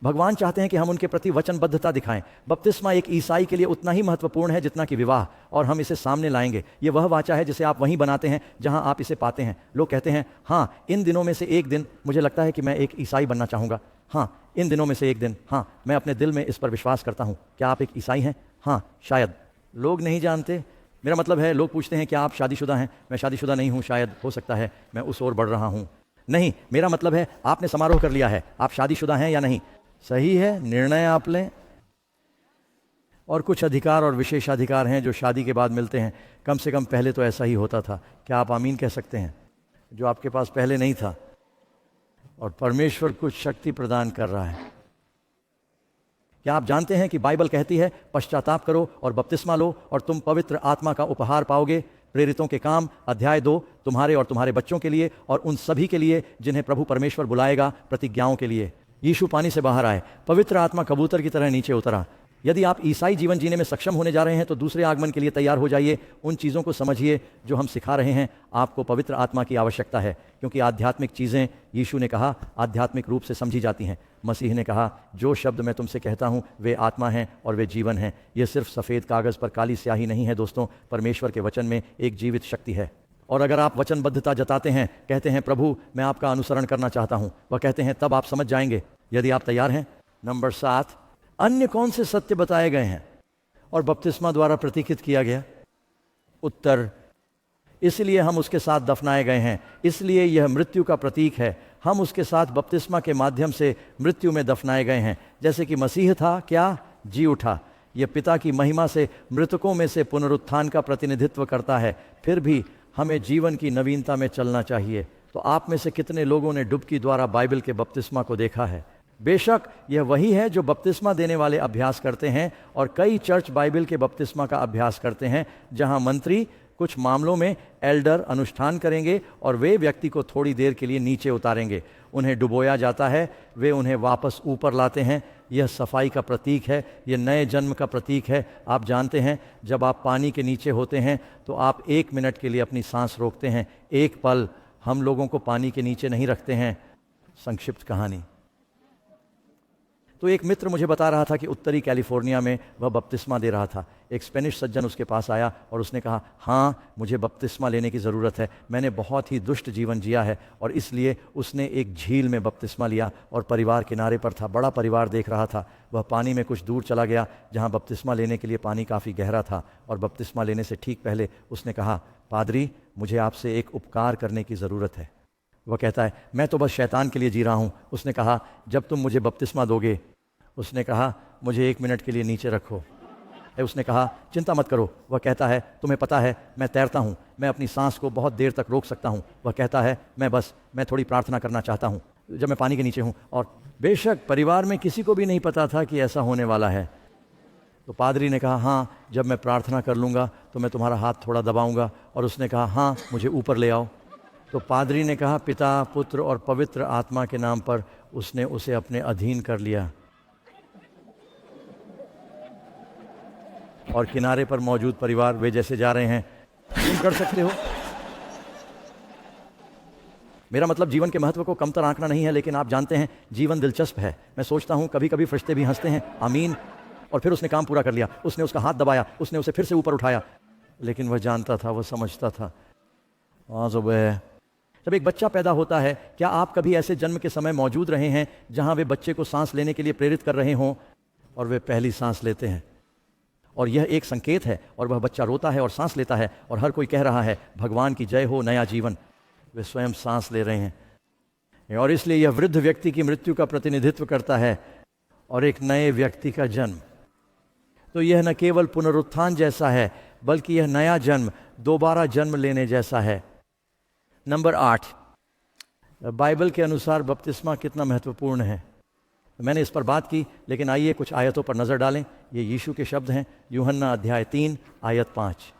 [SPEAKER 1] भगवान चाहते हैं कि हम उनके प्रति वचनबद्धता दिखाएं। बपतिस्मा एक ईसाई के लिए उतना ही महत्वपूर्ण है जितना कि विवाह, और हम इसे सामने लाएंगे। ये वह वाचा है जिसे आप वहीं बनाते हैं जहां आप इसे पाते हैं। लोग कहते हैं हाँ, इन दिनों में से एक दिन मुझे लगता है कि मैं एक ईसाई बनना चाहूँगा। हाँ, इन दिनों में से एक दिन, हाँ, मैं अपने दिल में इस पर विश्वास करता हूँ। क्या आप एक ईसाई हैं? हाँ, शायद। लोग नहीं जानते। मेरा मतलब है, लोग पूछते हैं क्या आप शादीशुदा हैं? मैं शादीशुदा नहीं हूँ, शायद, हो सकता है मैं उस ओर बढ़ रहा हूँ। नहीं, मेरा मतलब है आपने समारोह कर लिया है, आप शादीशुदा हैं या नहीं? सही है, निर्णय आप लें। और कुछ अधिकार और विशेषाधिकार हैं जो शादी के बाद मिलते हैं। कम से कम पहले तो ऐसा ही होता था। क्या आप आमीन कह सकते हैं? जो आपके पास पहले नहीं था। और परमेश्वर कुछ शक्ति प्रदान कर रहा है। क्या आप जानते हैं कि बाइबल कहती है पश्चाताप करो और बपतिस्मा लो और तुम पवित्र आत्मा का उपहार पाओगे। प्रेरितों के काम अध्याय 2 तुम्हारे और तुम्हारे बच्चों के लिए और उन सभी के लिए जिन्हें प्रभु परमेश्वर बुलाएगा प्रतिज्ञाओं के लिए। यीशु पानी से बाहर आए, पवित्र आत्मा कबूतर की तरह नीचे उतरा। यदि आप ईसाई जीवन जीने में सक्षम होने जा रहे हैं तो दूसरे आगमन के लिए तैयार हो जाइए। उन चीज़ों को समझिए जो हम सिखा रहे हैं। आपको पवित्र आत्मा की आवश्यकता है, क्योंकि आध्यात्मिक चीज़ें, यीशु ने कहा, आध्यात्मिक रूप से समझी जाती हैं। मसीह ने कहा, जो शब्द मैं तुमसे कहता हूँ वे आत्मा हैं और वे जीवन हैं। ये सिर्फ सफ़ेद कागज़ पर काली स्याही नहीं है दोस्तों, परमेश्वर के वचन में एक जीवित शक्ति है। और अगर आप वचनबद्धता जताते हैं, कहते हैं प्रभु मैं आपका अनुसरण करना चाहता हूँ, वह कहते हैं, तब आप समझ जाएंगे यदि आप तैयार हैं। नंबर 7, अन्य कौन से सत्य बताए गए हैं और बपतिस्मा द्वारा प्रतीकित किया गया? उत्तर, इसलिए हम उसके साथ दफनाए गए हैं, इसलिए यह मृत्यु का प्रतीक है। हम उसके साथ बपतिस्मा के माध्यम से मृत्यु में दफनाए गए हैं। जैसे कि मसीह था, क्या जी उठा। यह पिता की महिमा से मृतकों में से पुनरुत्थान का प्रतिनिधित्व करता है। फिर भी हमें जीवन की नवीनता में चलना चाहिए। तो आप में से कितने लोगों ने डुबकी द्वारा बाइबल के बपतिस्मा को देखा है? बेशक यह वही है जो बपतिस्मा देने वाले अभ्यास करते हैं, और कई चर्च बाइबल के बपतिस्मा का अभ्यास करते हैं, जहां मंत्री कुछ मामलों में एल्डर अनुष्ठान करेंगे और वे व्यक्ति को थोड़ी देर के लिए नीचे उतारेंगे। उन्हें डुबोया जाता है, वे उन्हें वापस ऊपर लाते हैं। यह सफाई का प्रतीक है, यह नए जन्म का प्रतीक है। आप जानते हैं, जब आप पानी के नीचे होते हैं तो आप 1 मिनट के लिए अपनी सांस रोकते हैं। एक पल हम लोगों को पानी के नीचे नहीं रखते हैं। संक्षिप्त कहानी। तो एक मित्र मुझे बता रहा था कि उत्तरी कैलिफोर्निया में वह बपतिस्मा दे रहा था। एक स्पेनिश सज्जन उसके पास आया और उसने कहा, हाँ मुझे बपतिस्मा लेने की ज़रूरत है, मैंने बहुत ही दुष्ट जीवन जिया है। और इसलिए उसने एक झील में बपतिस्मा लिया और परिवार किनारे पर था, बड़ा परिवार देख रहा था। वह पानी में कुछ दूर चला गया जहाँ बपतिस्मा लेने के लिए पानी काफ़ी गहरा था। और बपतिस्मा लेने से ठीक पहले उसने कहा, पादरी मुझे आपसे एक उपकार करने की ज़रूरत है। वह कहता है, मैं तो बस शैतान के लिए जी रहा हूँ। उसने कहा, जब तुम मुझे बपतिस्मा दोगे, उसने कहा, मुझे 1 मिनट के लिए नीचे रखो। उसने कहा, चिंता मत करो। वह कहता है, तुम्हें पता है मैं तैरता हूँ, मैं अपनी सांस को बहुत देर तक रोक सकता हूँ। वह कहता है, मैं थोड़ी प्रार्थना करना चाहता हूँ जब मैं पानी के नीचे हूँ। और बेशक परिवार में किसी को भी नहीं पता था कि ऐसा होने वाला है। तो पादरी ने कहा, हाँ जब मैं प्रार्थना कर लूँगा तो मैं तुम्हारा हाथ थोड़ा दबाऊँगा। और उसने कहा, हाँ मुझे ऊपर ले आओ। तो पादरी ने कहा, पिता, पुत्र और पवित्र आत्मा के नाम पर उसने उसे अपने अधीन कर लिया। और किनारे पर मौजूद परिवार वे जैसे जा रहे हैं, तुम कर सकते हो। मेरा मतलब जीवन के महत्व को कमतर आंकना नहीं है, लेकिन आप जानते हैं जीवन दिलचस्प है। मैं सोचता हूँ कभी कभी फरिश्ते भी हंसते हैं, आमीन। और फिर उसने काम पूरा कर लिया, उसने उसका हाथ दबाया, उसने उसे फिर से ऊपर उठाया। लेकिन वह जानता था, वह समझता था। जब एक बच्चा पैदा होता है, क्या आप कभी ऐसे जन्म के समय मौजूद रहे हैं जहाँ वे बच्चे को सांस लेने के लिए प्रेरित कर रहे हों और वे पहली सांस लेते हैं? और यह एक संकेत है, और वह बच्चा रोता है और सांस लेता है, और हर कोई कह रहा है, भगवान की जय हो, नया जीवन। वे स्वयं सांस ले रहे हैं। और इसलिए यह वृद्ध व्यक्ति की मृत्यु का प्रतिनिधित्व करता है और एक नए व्यक्ति का जन्म। तो यह न केवल पुनरुत्थान जैसा है, बल्कि यह नया जन्म, दोबारा जन्म लेने जैसा है। नंबर 8, बाइबल के अनुसार बपतिस्मा कितना महत्वपूर्ण है। मैंने इस पर बात की, लेकिन आइए कुछ आयतों पर नज़र डालें। ये यीशु के शब्द हैं, यूहन्ना अध्याय 3 आयत 5।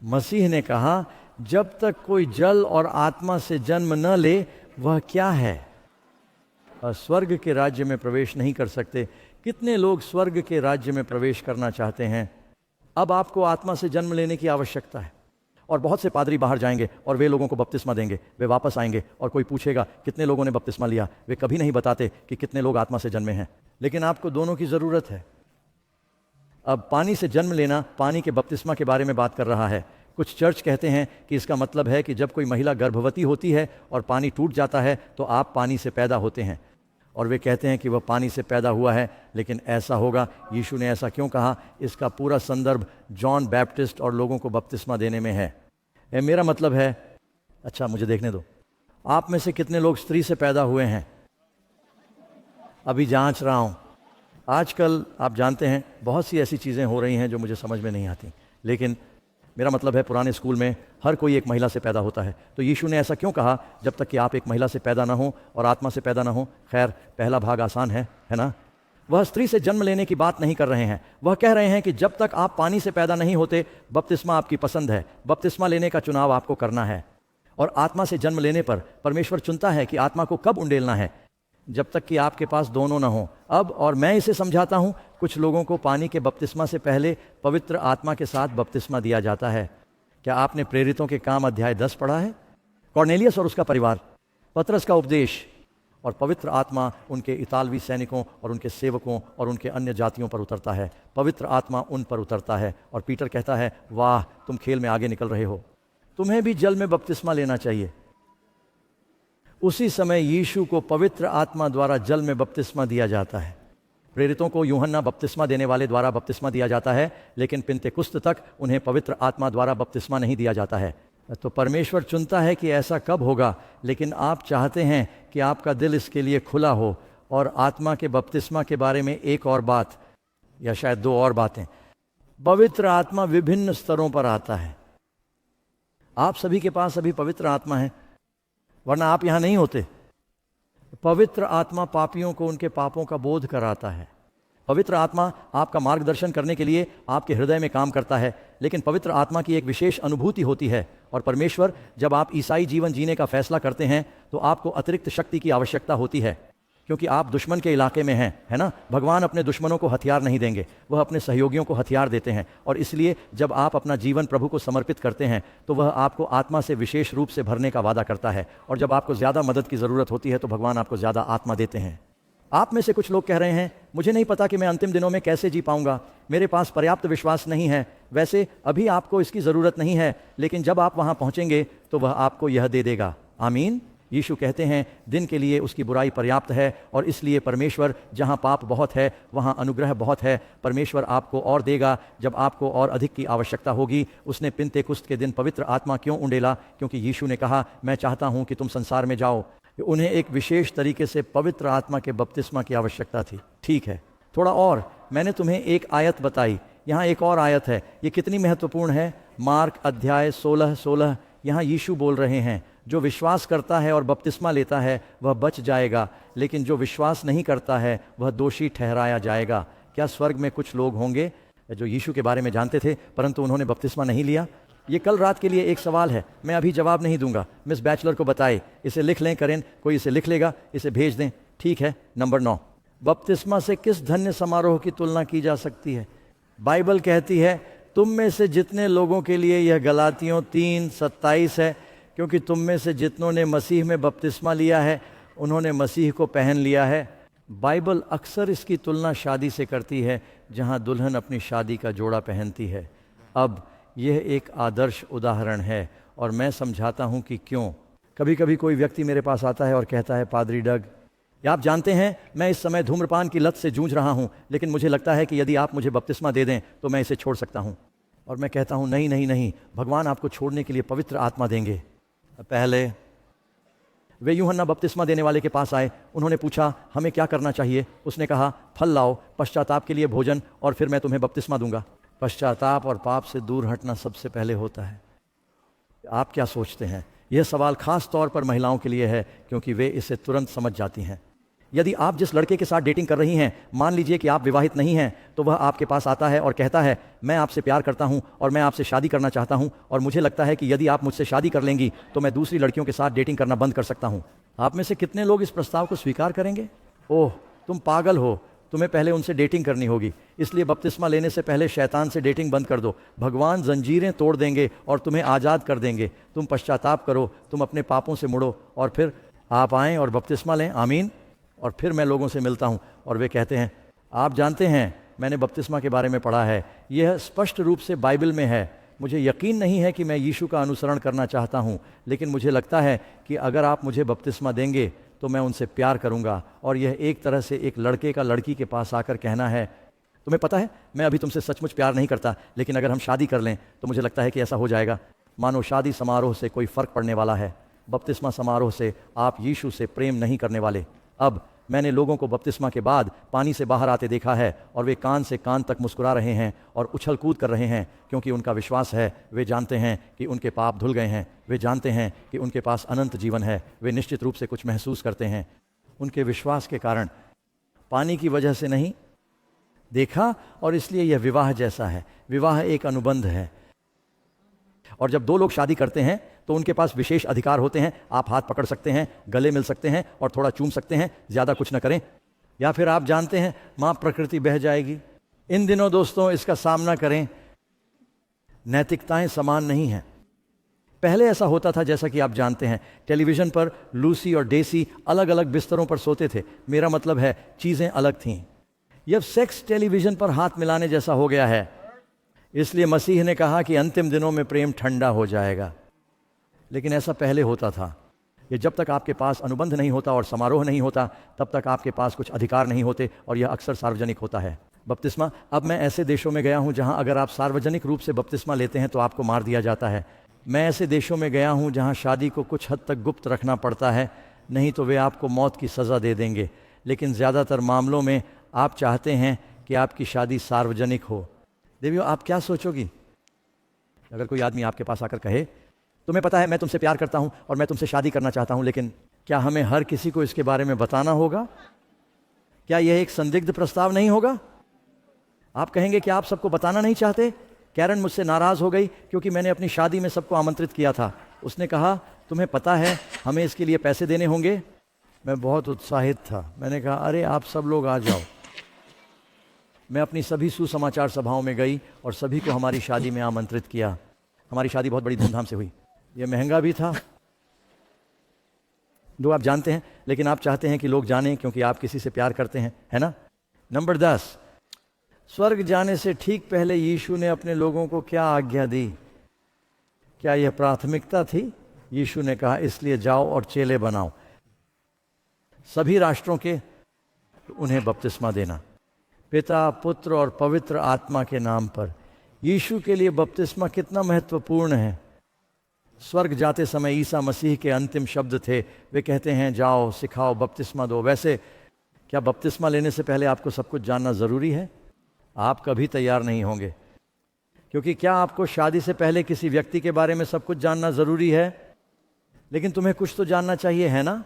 [SPEAKER 1] मसीह ने कहा, जब तक कोई जल और आत्मा से जन्म न ले वह क्या है, स्वर्ग के राज्य में प्रवेश नहीं कर सकते। कितने लोग स्वर्ग के राज्य में प्रवेश करना चाहते हैं? अब आपको आत्मा से जन्म लेने की आवश्यकता है। और बहुत से पादरी बाहर जाएंगे और वे लोगों को बपतिस्मा देंगे। वे वापस आएंगे और कोई पूछेगा कितने लोगों ने बपतिस्मा लिया। वे कभी नहीं बताते कि कितने लोग आत्मा से जन्मे हैं। लेकिन आपको दोनों की ज़रूरत है। अब पानी से जन्म लेना पानी के बपतिस्मा के बारे में बात कर रहा है। कुछ चर्च कहते हैं कि इसका मतलब है कि जब कोई महिला गर्भवती होती है और पानी टूट जाता है तो आप पानी से पैदा होते हैं। और वे कहते हैं कि वह पानी से पैदा हुआ है, लेकिन ऐसा होगा। यीशु ने ऐसा क्यों कहा? इसका पूरा संदर्भ जॉन बैप्टिस्ट और लोगों को बपतिस्मा देने में है। मेरा मतलब है, अच्छा मुझे देखने दो, आप में से कितने लोग स्त्री से पैदा हुए हैं? अभी जांच रहा हूँ। आजकल आप जानते हैं बहुत सी ऐसी चीज़ें हो रही हैं जो मुझे समझ में नहीं आती, लेकिन मेरा मतलब है पुराने स्कूल में हर कोई एक महिला से पैदा होता है। तो यीशु ने ऐसा क्यों कहा? जब तक कि आप एक महिला से पैदा ना हो और आत्मा से पैदा ना हो। खैर, पहला भाग आसान है ना? वह स्त्री से जन्म लेने की बात नहीं कर रहे हैं। वह कह रहे हैं कि जब तक आप पानी से पैदा नहीं होते, बपतिस्मा आपकी पसंद है। बपतिस्मा लेने का चुनाव आपको करना है। और आत्मा से जन्म लेने पर परमेश्वर चुनता है कि आत्मा को कब उंडेलना है। जब तक कि आपके पास दोनों ना हो। अब और मैं इसे समझाता हूं, कुछ लोगों को पानी के बपतिस्मा से पहले पवित्र आत्मा के साथ बपतिस्मा दिया जाता है। क्या आपने प्रेरितों के काम अध्याय 10 पढ़ा है? कॉर्नेलियस और उसका परिवार, पतरस का उपदेश, और पवित्र आत्मा उनके इतालवी सैनिकों और उनके सेवकों और उनके अन्य जातियों पर उतरता है। पवित्र आत्मा उन पर उतरता है और पीटर कहता है, वाह, तुम खेल में आगे निकल रहे हो, तुम्हें भी जल में बपतिस्मा लेना चाहिए। उसी समय यीशु को पवित्र आत्मा द्वारा जल में बपतिस्मा दिया जाता है। प्रेरितों को यूहन्ना बपतिस्मा देने वाले द्वारा बपतिस्मा दिया जाता है, लेकिन पिन्तेकुस्त तक उन्हें पवित्र आत्मा द्वारा बपतिस्मा नहीं दिया जाता है। तो परमेश्वर चुनता है कि ऐसा कब होगा, लेकिन आप चाहते हैं कि आपका दिल इसके लिए खुला हो। और आत्मा के बपतिस्मा के बारे में एक और बात, या शायद दो और बातें। पवित्र आत्मा विभिन्न स्तरों पर आता है। आप सभी के पास अभी पवित्र आत्मा है, वरना आप यहां नहीं होते। पवित्र आत्मा पापियों को उनके पापों का बोध कराता है। पवित्र आत्मा आपका मार्गदर्शन करने के लिए आपके हृदय में काम करता है, लेकिन पवित्र आत्मा की एक विशेष अनुभूति होती है। और परमेश्वर, जब आप ईसाई जीवन जीने का फैसला करते हैं तो आपको अतिरिक्त शक्ति की आवश्यकता होती है, क्योंकि आप दुश्मन के इलाके में हैं, है ना। भगवान अपने दुश्मनों को हथियार नहीं देंगे, वह अपने सहयोगियों को हथियार देते हैं। और इसलिए जब आप अपना जीवन प्रभु को समर्पित करते हैं तो वह आपको आत्मा से विशेष रूप से भरने का वादा करता है। और जब आपको ज़्यादा मदद की ज़रूरत होती है तो भगवान आपको ज़्यादा आत्मा देते हैं। आप में से कुछ लोग कह रहे हैं, मुझे नहीं पता कि मैं अंतिम दिनों में कैसे जी पाऊंगा, मेरे पास पर्याप्त विश्वास नहीं है। वैसे अभी आपको इसकी ज़रूरत नहीं है, लेकिन जब आप वहाँ पहुँचेंगे तो वह आपको यह दे देगा। आमीन। यीशु कहते हैं, दिन के लिए उसकी बुराई पर्याप्त है, और इसलिए परमेश्वर, जहाँ पाप बहुत है वहाँ अनुग्रह बहुत है। परमेश्वर आपको और देगा जब आपको और अधिक की आवश्यकता होगी। उसने पिन्तेकुस्त के दिन पवित्र आत्मा क्यों उंडेला? क्योंकि यीशु ने कहा, मैं चाहता हूँ कि तुम संसार में जाओ। उन्हें एक विशेष तरीके से पवित्र आत्मा के बपतिस्मा की आवश्यकता थी। ठीक है, थोड़ा और, मैंने तुम्हें एक आयत बताई, यहाँ एक और आयत है। ये कितनी महत्वपूर्ण है। मार्क अध्याय 16:16, यहाँ यीशु बोल रहे हैं, जो विश्वास करता है और बपतिस्मा लेता है वह बच जाएगा, लेकिन जो विश्वास नहीं करता है वह दोषी ठहराया जाएगा। क्या स्वर्ग में कुछ लोग होंगे जो यीशु के बारे में जानते थे परंतु उन्होंने बपतिस्मा नहीं लिया? ये कल रात के लिए एक सवाल है, मैं अभी जवाब नहीं दूंगा। मिस बैचलर को बताए, इसे लिख लें। करें, कोई इसे लिख लेगा, इसे भेज दें। ठीक है। नंबर 9, बपतिस्मा से किस धन्य समारोह की तुलना की जा सकती है? बाइबल कहती है, तुम में से जितने लोगों के लिए, यह गलातियों 3:27 है, क्योंकि तुम में से जितनों ने मसीह में बपतिस्मा लिया है उन्होंने मसीह को पहन लिया है। बाइबल अक्सर इसकी तुलना शादी से करती है, जहां दुल्हन अपनी शादी का जोड़ा पहनती है। अब यह एक आदर्श उदाहरण है और मैं समझाता हूं कि क्यों। कभी कभी कोई व्यक्ति मेरे पास आता है और कहता है, पादरी डग, आप जानते हैं मैं इस समय धूम्रपान की लत से जूझ रहा हूं, लेकिन मुझे लगता है कि यदि आप मुझे बपतिस्मा दे दें तो मैं इसे छोड़ सकता हूं। और मैं कहता हूं, नहीं नहीं नहीं, भगवान आपको छोड़ने के लिए पवित्र आत्मा देंगे। पहले वे यूहन्ना बपतिस्मा देने वाले के पास आए। उन्होंने पूछा, हमें क्या करना चाहिए? उसने कहा, फल लाओ, पश्चाताप के लिए भोजन, और फिर मैं तुम्हें बपतिस्मा दूंगा। पश्चाताप और पाप से दूर हटना सबसे पहले होता है। आप क्या सोचते हैं? यह सवाल खास तौर पर महिलाओं के लिए है, क्योंकि वे इसे तुरंत समझ जाती हैं। यदि आप जिस लड़के के साथ डेटिंग कर रही हैं, मान लीजिए कि आप विवाहित नहीं हैं, तो वह आपके पास आता है और कहता है, मैं आपसे प्यार करता हूं और मैं आपसे शादी करना चाहता हूं, और मुझे लगता है कि यदि आप मुझसे शादी कर लेंगी तो मैं दूसरी लड़कियों के साथ डेटिंग करना बंद कर सकता हूं। आप में से कितने लोग इस प्रस्ताव को स्वीकार करेंगे? ओह, तुम पागल हो, तुम्हें पहले उनसे डेटिंग करनी होगी। इसलिए बपतिस्मा लेने से पहले शैतान से डेटिंग बंद कर दो। भगवान जंजीरें तोड़ देंगे और तुम्हें आज़ाद कर देंगे। तुम पश्चाताप करो, तुम अपने पापों से मुड़ो, और फिर आप आएँ और बपतिस्मा लें। आमीन। और फिर मैं लोगों से मिलता हूँ और वे कहते हैं, आप जानते हैं मैंने बपतिस्मा के बारे में पढ़ा है, यह स्पष्ट रूप से बाइबल में है। मुझे यकीन नहीं है कि मैं यीशु का अनुसरण करना चाहता हूँ, लेकिन मुझे लगता है कि अगर आप मुझे बपतिस्मा देंगे तो मैं उनसे प्यार करूँगा। और यह एक तरह से एक लड़के का लड़की के पास आकर कहना है, तुम्हें पता है मैं अभी तुमसे सचमुच प्यार नहीं करता, लेकिन अगर हम शादी कर लें तो मुझे लगता है कि ऐसा हो जाएगा। मानो शादी समारोह से कोई फ़र्क पड़ने वाला है। बपतिस्मा समारोह से आप यीशु से प्रेम नहीं करने वाले। अब मैंने लोगों को बपतिस्मा के बाद पानी से बाहर आते देखा है, और वे कान से कान तक मुस्कुरा रहे हैं और उछल कूद कर रहे हैं, क्योंकि उनका विश्वास है। वे जानते हैं कि उनके पाप धुल गए हैं। वे जानते हैं कि उनके पास अनंत जीवन है। वे निश्चित रूप से कुछ महसूस करते हैं उनके विश्वास के कारण, पानी की वजह से नहीं। देखा? और इसलिए यह विवाह जैसा है। विवाह एक अनुबंध है, और जब दो लोग शादी करते हैं तो उनके पास विशेष अधिकार होते हैं। आप हाथ पकड़ सकते हैं, गले मिल सकते हैं और थोड़ा चूम सकते हैं, ज़्यादा कुछ न करें। या फिर आप जानते हैं माँ प्रकृति बह जाएगी। इन दिनों दोस्तों इसका सामना करें, नैतिकताएं समान नहीं हैं। पहले ऐसा होता था, जैसा कि आप जानते हैं, टेलीविज़न पर लूसी और डेसी अलग अलग बिस्तरों पर सोते थे। मेरा मतलब है चीज़ें अलग थीं। यह सेक्स टेलीविज़न पर हाथ मिलाने जैसा हो गया है। इसलिए मसीह ने कहा कि अंतिम दिनों में प्रेम ठंडा हो जाएगा। लेकिन ऐसा पहले होता था। ये जब तक आपके पास अनुबंध नहीं होता और समारोह नहीं होता, तब तक आपके पास कुछ अधिकार नहीं होते, और यह अक्सर सार्वजनिक होता है। बपतिस्मा, अब मैं ऐसे देशों में गया हूँ जहाँ अगर आप सार्वजनिक रूप से बपतिस्मा लेते हैं तो आपको मार दिया जाता है। मैं ऐसे देशों में गया हूँ जहाँ शादी को कुछ हद तक गुप्त रखना पड़ता है, नहीं तो वे आपको मौत की सज़ा दे देंगे। लेकिन ज़्यादातर मामलों में आप चाहते हैं कि आपकी शादी सार्वजनिक हो। देवियों, आप क्या सोचोगी अगर कोई आदमी आपके पास आकर कहे, तुम्हें पता है मैं तुमसे प्यार करता हूँ और मैं तुमसे शादी करना चाहता हूँ, लेकिन क्या हमें हर किसी को इसके बारे में बताना होगा? क्या यह एक संदिग्ध प्रस्ताव नहीं होगा? आप कहेंगे कि आप सबको बताना नहीं चाहते। कैरन मुझसे नाराज़ हो गई क्योंकि मैंने अपनी शादी में सबको आमंत्रित किया था। उसने कहा, तुम्हें पता है हमें इसके लिए पैसे देने होंगे। मैं बहुत उत्साहित था। मैंने कहा, अरे आप सब लोग आ जाओ। मैं अपनी सभी सुसमाचार सभाओं में गई और सभी को हमारी शादी में आमंत्रित किया। हमारी शादी बहुत बड़ी धूमधाम से हुई। यह महंगा भी था, जो आप जानते हैं, लेकिन आप चाहते हैं कि लोग जानें क्योंकि आप किसी से प्यार करते हैं, है ना? नंबर 10, स्वर्ग जाने से ठीक पहले यीशु ने अपने लोगों को क्या आज्ञा दी? क्या यह प्राथमिकता थी? यीशु ने कहा, इसलिए जाओ और चेले बनाओ, सभी राष्ट्रों के, उन्हें बपतिस्मा देना, पिता, पुत्र और पवित्र आत्मा के नाम पर। यीशु के लिए बपतिस्मा कितना महत्वपूर्ण है। स्वर्ग जाते समय ईसा मसीह के अंतिम शब्द थे। वे कहते हैं, जाओ, सिखाओ, बपतिस्मा दो। वैसे क्या बपतिस्मा लेने से पहले आपको सब कुछ जानना ज़रूरी है? आप कभी तैयार नहीं होंगे, क्योंकि क्या आपको शादी से पहले किसी व्यक्ति के बारे में सब कुछ जानना ज़रूरी है? लेकिन तुम्हें कुछ तो जानना चाहिए, है ना?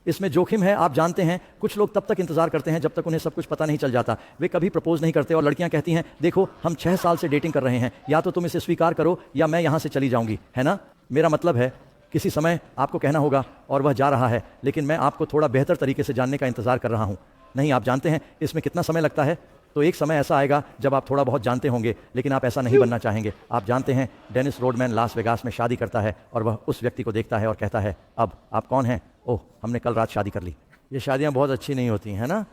[SPEAKER 1] इसमें जोखिम है, आप जानते हैं। कुछ लोग तब तक इंतजार करते हैं जब तक उन्हें सब कुछ पता नहीं चल जाता। वे कभी प्रपोज नहीं करते और लड़कियां कहती हैं, देखो हम 6 साल से डेटिंग कर रहे हैं, या तो तुम इसे स्वीकार करो या मैं यहां से चली जाऊंगी, है ना? मेरा मतलब है किसी समय आपको कहना होगा और वह जा रहा है, लेकिन मैं आपको थोड़ा बेहतर तरीके से जानने का इंतजार कर रहा हूं। नहीं, आप जानते हैं इसमें कितना समय लगता है। तो एक समय ऐसा आएगा जब आप थोड़ा बहुत जानते होंगे, लेकिन आप ऐसा नहीं बनना चाहेंगे। आप जानते हैं, डेनिस रोडमैन लास वेगास में शादी करता है और वह उस व्यक्ति को देखता है और कहता है, अब आप कौन हैं? ओह, हमने कल रात शादी कर ली। ये शादियां बहुत अच्छी नहीं होती हैं ना?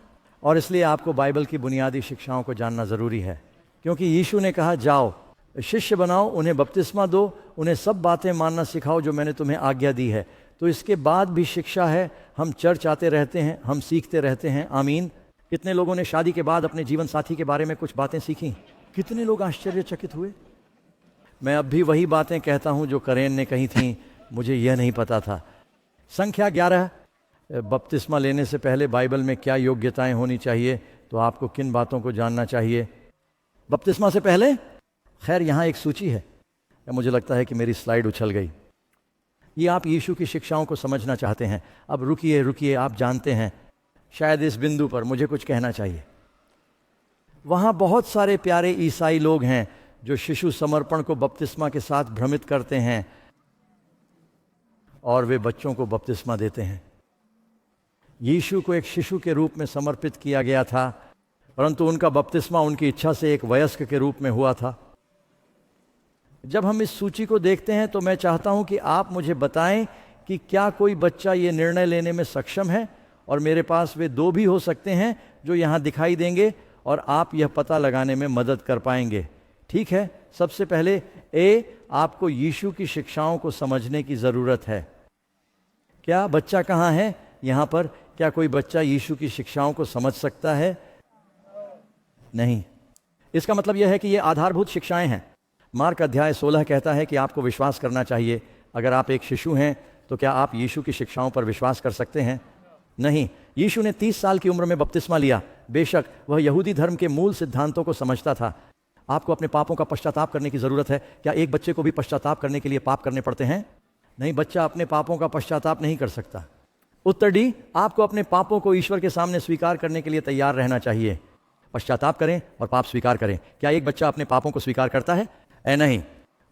[SPEAKER 1] और इसलिए आपको बाइबल की बुनियादी शिक्षाओं को जानना ज़रूरी है, क्योंकि यीशु ने कहा, जाओ, शिष्य बनाओ, उन्हें बपतिस्मा दो, उन्हें सब बातें मानना सिखाओ जो मैंने तुम्हें आज्ञा दी है। तो इसके बाद भी शिक्षा है। हम चर्च आते रहते हैं, हम सीखते रहते हैं। आमीन। कितने लोगों ने शादी के बाद अपने जीवन साथी के बारे में कुछ बातें सीखी? कितने लोग आश्चर्यचकित हुए। मैं अब भी वही बातें कहता हूं जो करेन ने कही थी, मुझे यह नहीं पता था। संख्या 11, बपतिस्मा लेने से पहले बाइबल में क्या योग्यताएं होनी चाहिए? तो आपको किन बातों को जानना चाहिए बपतिस्मा से पहले? खैर, यहाँ एक सूची है। मुझे लगता है कि मेरी स्लाइड उछल गई। ये आप यीशु की शिक्षाओं को समझना चाहते हैं। अब रुकिए, आप जानते हैं, शायद इस बिंदु पर मुझे कुछ कहना चाहिए। वहाँ बहुत सारे प्यारे ईसाई लोग हैं जो शिशु समर्पण को बपतिस्मा के साथ भ्रमित करते हैं और वे बच्चों को बपतिस्मा देते हैं। यीशु को एक शिशु के रूप में समर्पित किया गया था, परंतु उनका बपतिस्मा उनकी इच्छा से एक वयस्क के रूप में हुआ था। जब हम इस सूची को देखते हैं तो मैं चाहता हूं कि आप मुझे बताएं कि क्या कोई बच्चा ये निर्णय लेने में सक्षम है। और मेरे पास वे 2 भी हो सकते हैं जो यहाँ दिखाई देंगे और आप यह पता लगाने में मदद कर पाएंगे। ठीक है, सबसे पहले ए, आपको यीशु की शिक्षाओं को समझने की ज़रूरत है। क्या बच्चा कहाँ है? यहाँ पर। क्या कोई बच्चा यीशु की शिक्षाओं को समझ सकता है? नहीं। इसका मतलब यह है कि ये आधारभूत शिक्षाएं हैं। मार्क अध्याय 16 कहता है कि आपको विश्वास करना चाहिए। अगर आप एक शिशु हैं तो क्या आप यीशु की शिक्षाओं पर विश्वास कर सकते हैं? नहीं। यीशु ने 30 साल की उम्र में बपतिस्मा लिया। बेशक वह यहूदी धर्म के मूल सिद्धांतों को समझता था। आपको अपने पापों का पश्चाताप करने की ज़रूरत है। क्या एक बच्चे को भी पश्चाताप करने के लिए पाप करने पड़ते हैं? नहीं, बच्चा अपने पापों का पश्चाताप नहीं कर सकता। उत्तर डी, आपको अपने पापों को ईश्वर के सामने स्वीकार करने के लिए तैयार रहना चाहिए। पश्चाताप करें और पाप स्वीकार करें। क्या एक बच्चा अपने पापों को स्वीकार करता है? नहीं।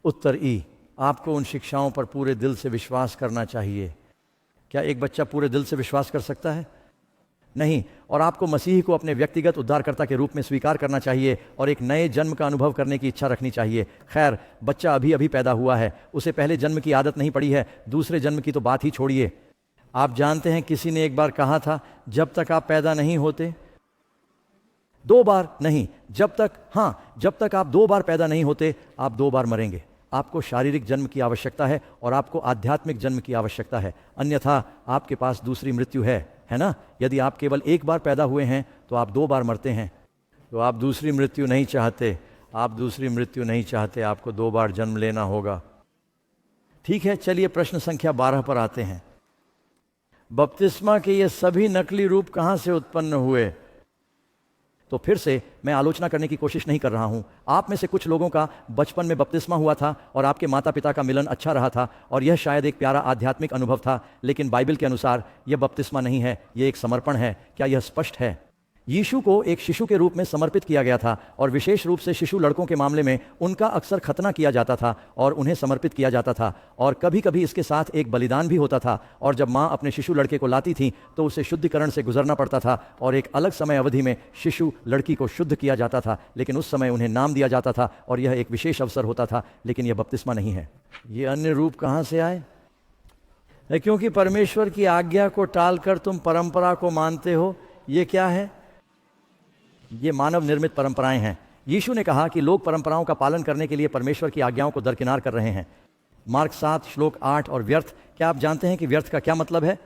[SPEAKER 1] उत्तर ई, आपको उन शिक्षाओं पर पूरे दिल से विश्वास करना चाहिए। क्या एक बच्चा पूरे दिल से विश्वास कर सकता है? नहीं। और आपको मसीह को अपने व्यक्तिगत उद्धारकर्ता के रूप में स्वीकार करना चाहिए और एक नए जन्म का अनुभव करने की इच्छा रखनी चाहिए। खैर, बच्चा अभी अभी पैदा हुआ है, उसे पहले जन्म की आदत नहीं पड़ी है, दूसरे जन्म की तो बात ही छोड़िए। आप जानते हैं, किसी ने एक बार कहा था, जब तक आप पैदा नहीं होते, 2 बार नहीं, जब तक आप 2 बार पैदा नहीं होते, आप 2 बार मरेंगे। आपको शारीरिक जन्म की आवश्यकता है और आपको आध्यात्मिक जन्म की आवश्यकता है, अन्यथा आपके पास दूसरी मृत्यु है ना? यदि आप केवल 1 बार पैदा हुए हैं तो आप 2 बार मरते हैं। तो आप दूसरी मृत्यु नहीं चाहते, आपको 2 बार जन्म लेना होगा। ठीक है, चलिए प्रश्न संख्या 12 पर आते हैं। बपतिस्मा के ये सभी नकली रूप कहाँ से उत्पन्न हुए? तो फिर से मैं आलोचना करने की कोशिश नहीं कर रहा हूं। आप में से कुछ लोगों का बचपन में बपतिस्मा हुआ था और आपके माता पिता का मिलन अच्छा रहा था और यह शायद एक प्यारा आध्यात्मिक अनुभव था, लेकिन बाइबल के अनुसार यह बपतिस्मा नहीं है, यह एक समर्पण है। क्या यह स्पष्ट है? यीशु को एक शिशु के रूप में समर्पित किया गया था और विशेष रूप से शिशु लड़कों के मामले में उनका अक्सर खतना किया जाता था और उन्हें समर्पित किया जाता था, और कभी कभी इसके साथ एक बलिदान भी होता था। और जब माँ अपने शिशु लड़के को लाती थी तो उसे शुद्धिकरण से गुजरना पड़ता था और एक अलग समय अवधि में शिशु लड़की को शुद्ध किया जाता था, लेकिन उस समय उन्हें नाम दिया जाता था और यह एक विशेष अवसर होता था, लेकिन यह बपतिस्मा नहीं है। ये अन्य रूप कहाँ से आए? क्योंकि परमेश्वर की आज्ञा को टालकर तुम परंपरा को मानते हो। ये क्या है? ये मानव निर्मित परंपराएं हैं। यीशु ने कहा कि लोग परंपराओं का पालन करने के लिए परमेश्वर की आज्ञाओं को दरकिनार कर रहे हैं। मार्क 7 श्लोक 8। और व्यर्थ, क्या आप जानते हैं कि व्यर्थ का क्या मतलब है?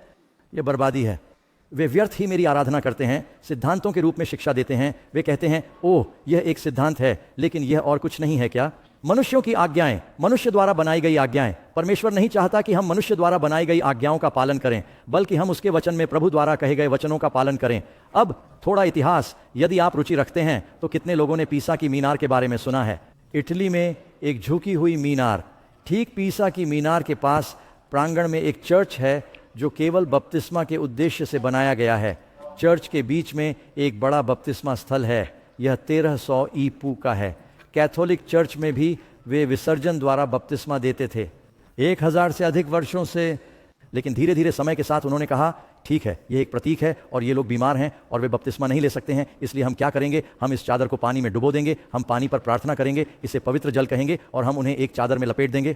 [SPEAKER 1] ये बर्बादी है। वे व्यर्थ ही मेरी आराधना करते हैं, सिद्धांतों के रूप में शिक्षा देते हैं। वे कहते हैं, ओह यह एक सिद्धांत है, लेकिन यह और कुछ नहीं है क्या? मनुष्यों की आज्ञाएं, मनुष्य द्वारा बनाई गई आज्ञाएं। परमेश्वर नहीं चाहता कि हम मनुष्य द्वारा बनाई गई आज्ञाओं का पालन करें, बल्कि हम उसके वचन में प्रभु द्वारा कहे गए वचनों का पालन करें। अब थोड़ा इतिहास, यदि आप रुचि रखते हैं तो कितने लोगों ने पीसा की मीनार के बारे में सुना है? इटली में एक झुकी हुई मीनार, ठीक पीसा की मीनार के पास प्रांगण में एक चर्च है जो केवल बपतिस्मा के उद्देश्य से बनाया गया है। चर्च के बीच में एक बड़ा बपतिस्मा स्थल है। यह 1300 ईपू का है। कैथोलिक चर्च में भी वे विसर्जन द्वारा बपतिस्मा देते थे 1000 से अधिक वर्षों से। लेकिन धीरे धीरे समय के साथ उन्होंने कहा, ठीक है, यह एक प्रतीक है और ये लोग बीमार हैं और वे बपतिस्मा नहीं ले सकते हैं, इसलिए हम क्या करेंगे, हम इस चादर को पानी में डुबो देंगे, हम पानी पर प्रार्थना करेंगे, इसे पवित्र जल कहेंगे और हम उन्हें एक चादर में लपेट देंगे।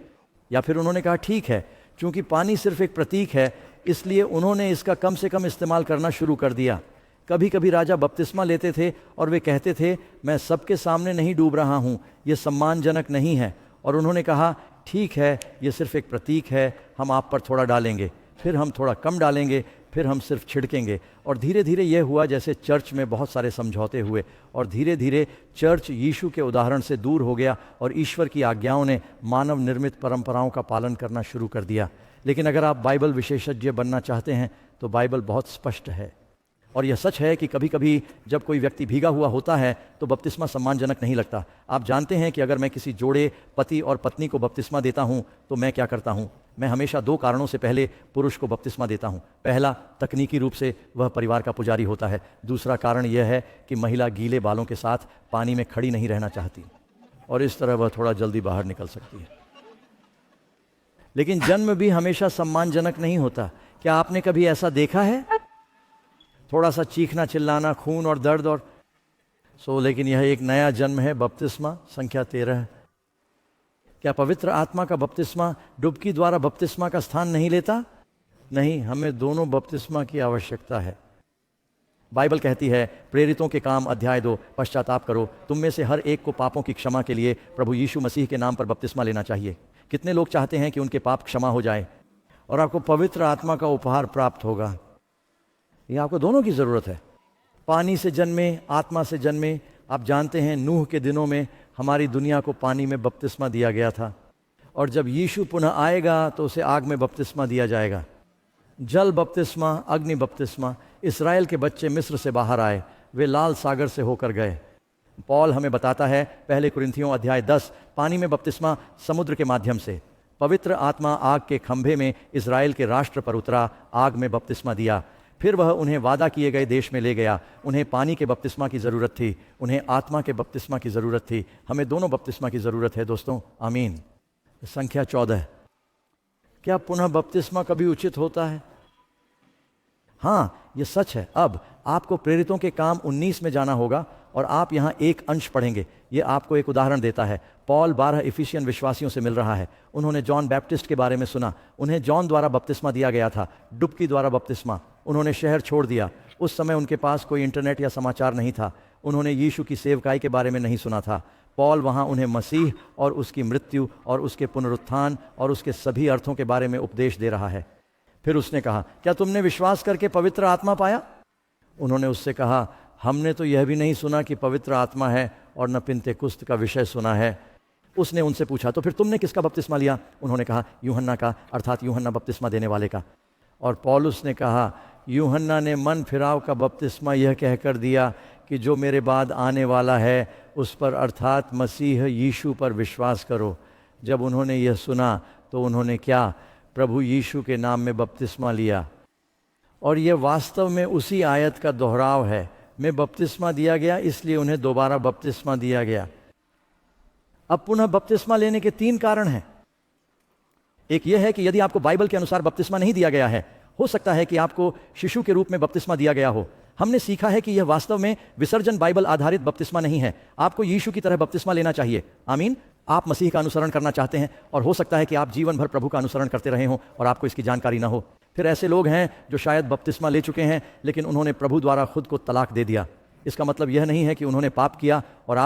[SPEAKER 1] या फिर उन्होंने कहा, ठीक है, चूंकि पानी सिर्फ एक प्रतीक है, इसलिए उन्होंने इसका कम से कम इस्तेमाल करना शुरू कर दिया। कभी कभी राजा बपतिस्मा लेते थे और वे कहते थे, मैं सबके सामने नहीं डूब रहा हूँ, यह सम्मानजनक नहीं है। और उन्होंने कहा, ठीक है, यह सिर्फ एक प्रतीक है, हम आप पर थोड़ा डालेंगे, फिर हम थोड़ा कम डालेंगे, फिर हम सिर्फ छिड़केंगे। और धीरे धीरे यह हुआ जैसे चर्च में बहुत सारे समझौते हुए और धीरे धीरे चर्च यीशु के उदाहरण से दूर हो गया और ईश्वर की आज्ञाओं ने मानव निर्मित परंपराओं का पालन करना शुरू कर दिया। लेकिन अगर आप बाइबल विशेषज्ञ बनना चाहते हैं तो बाइबल बहुत स्पष्ट है। और यह सच है कि कभी कभी जब कोई व्यक्ति भीगा हुआ होता है तो बपतिस्मा सम्मानजनक नहीं लगता। आप जानते हैं कि अगर मैं किसी जोड़े पति और पत्नी को बपतिस्मा देता हूं तो मैं क्या करता हूं? मैं हमेशा 2 कारणों से पहले पुरुष को बपतिस्मा देता हूं। पहला, तकनीकी रूप से वह परिवार का पुजारी होता है। दूसरा कारण यह है कि महिला गीले बालों के साथ पानी में खड़ी नहीं रहना चाहती और इस तरह वह थोड़ा जल्दी बाहर निकल सकती है। लेकिन जन्म भी हमेशा सम्मानजनक नहीं होता। क्या आपने कभी ऐसा देखा है? थोड़ा सा चीखना, चिल्लाना, खून और दर्द और लेकिन यह एक नया जन्म है, बपतिस्मा संख्या 13। क्या पवित्र आत्मा का बपतिस्मा डुबकी द्वारा बपतिस्मा का स्थान नहीं लेता? नहीं, हमें दोनों बपतिस्मा की आवश्यकता है। बाइबल कहती है, प्रेरितों के काम अध्याय 2, पश्चाताप करो, तुम में से हर एक को पापों की क्षमा के लिए प्रभु यीशु मसीह के नाम पर बपतिस्मा लेना चाहिए। कितने लोग चाहते हैं कि उनके पाप क्षमा हो जाए और आपको पवित्र आत्मा का उपहार प्राप्त होगा? ये आपको दोनों की ज़रूरत है। पानी से जन्मे, आत्मा से जन्मे। आप जानते हैं, नूह के दिनों में हमारी दुनिया को पानी में बपतिस्मा दिया गया था और जब यीशु पुनः आएगा तो उसे आग में बपतिस्मा दिया जाएगा। जल बपतिस्मा, अग्नि बपतिस्मा। इस्राएल के बच्चे मिस्र से बाहर आए, वे लाल सागर से होकर गए। पौल हमें बताता है, पहले कुरिन्थियों अध्याय 10, पानी में बपतिस्मा समुद्र के माध्यम से। पवित्र आत्मा आग के खंभे में इस्राएल के राष्ट्र पर उतरा, आग में बपतिस्मा दिया। फिर वह उन्हें वादा किए गए देश में ले गया। उन्हें पानी के बपतिस्मा की ज़रूरत थी, उन्हें आत्मा के बपतिस्मा की ज़रूरत थी। हमें दोनों बपतिस्मा की ज़रूरत है दोस्तों। आमीन। संख्या 14। क्या पुनः बपतिस्मा कभी उचित होता है? हाँ, ये सच है। अब आपको प्रेरितों के काम 19 में जाना होगा और आप यहाँ एक अंश पढ़ेंगे। ये आपको एक उदाहरण देता है। पॉल 12 इफिसियन विश्वासियों से मिल रहा है। उन्होंने जॉन बैप्टिस्ट के बारे में सुना। उन्हें जॉन द्वारा बपतिस्मा दिया गया था, डुबकी द्वारा बपतिस्मा। उन्होंने शहर छोड़ दिया। उस समय उनके पास कोई इंटरनेट या समाचार नहीं था। उन्होंने यीशु की सेवकाई के बारे में नहीं सुना था। पॉल वहाँ उन्हें मसीह और उसकी मृत्यु और उसके पुनरुत्थान और उसके सभी अर्थों के बारे में उपदेश दे रहा है। फिर उसने कहा, क्या तुमने विश्वास करके पवित्र आत्मा पाया? उन्होंने उससे कहा, हमने तो यह भी नहीं सुना कि पवित्र आत्मा है और न पिन्तेकुस्त का विषय सुना है। उसने उनसे पूछा, तो फिर तुमने किसका बपतिस्मा लिया? उन्होंने कहा, यूहन्ना का, अर्थात यूहन्ना बपतिस्मा देने वाले का। और पौलुस ने कहा, यूहन्ना ने मन फिराव का बपतिस्मा यह कहकर दिया कि जो मेरे बाद आने वाला है उस पर, अर्थात मसीह यीशु पर विश्वास करो। जब उन्होंने यह सुना तो उन्होंने क्या? प्रभु यीशु के नाम में बपतिस्मा लिया। और यह वास्तव में उसी आयत का दोहराव है। में बपतिस्मा दिया गया, इसलिए उन्हें दोबारा बपतिस्मा दिया गया। अब पुनः बपतिस्मा लेने के 3 कारण हैं। एक यह है कि यदि आपको बाइबल के अनुसार बपतिस्मा नहीं दिया गया है, हो सकता है कि आपको शिशु के रूप में बपतिस्मा दिया गया हो। हमने सीखा है कि यह वास्तव में विसर्जन बाइबल आधारित बपतिस्मा नहीं है। आपको यीशु की तरह बपतिस्मा लेना चाहिए। आमीन। आप मसीह का अनुसरण करना चाहते हैं और हो सकता है कि आप जीवन भर प्रभु का अनुसरण करते रहे हों और आपको इसकी जानकारी ना हो। फिर ऐसे लोग हैं जो शायद बपतिस्मा ले चुके हैं लेकिन उन्होंने प्रभु द्वारा खुद को तलाक दे दिया। इसका मतलब यह नहीं है कि उन्होंने पाप किया और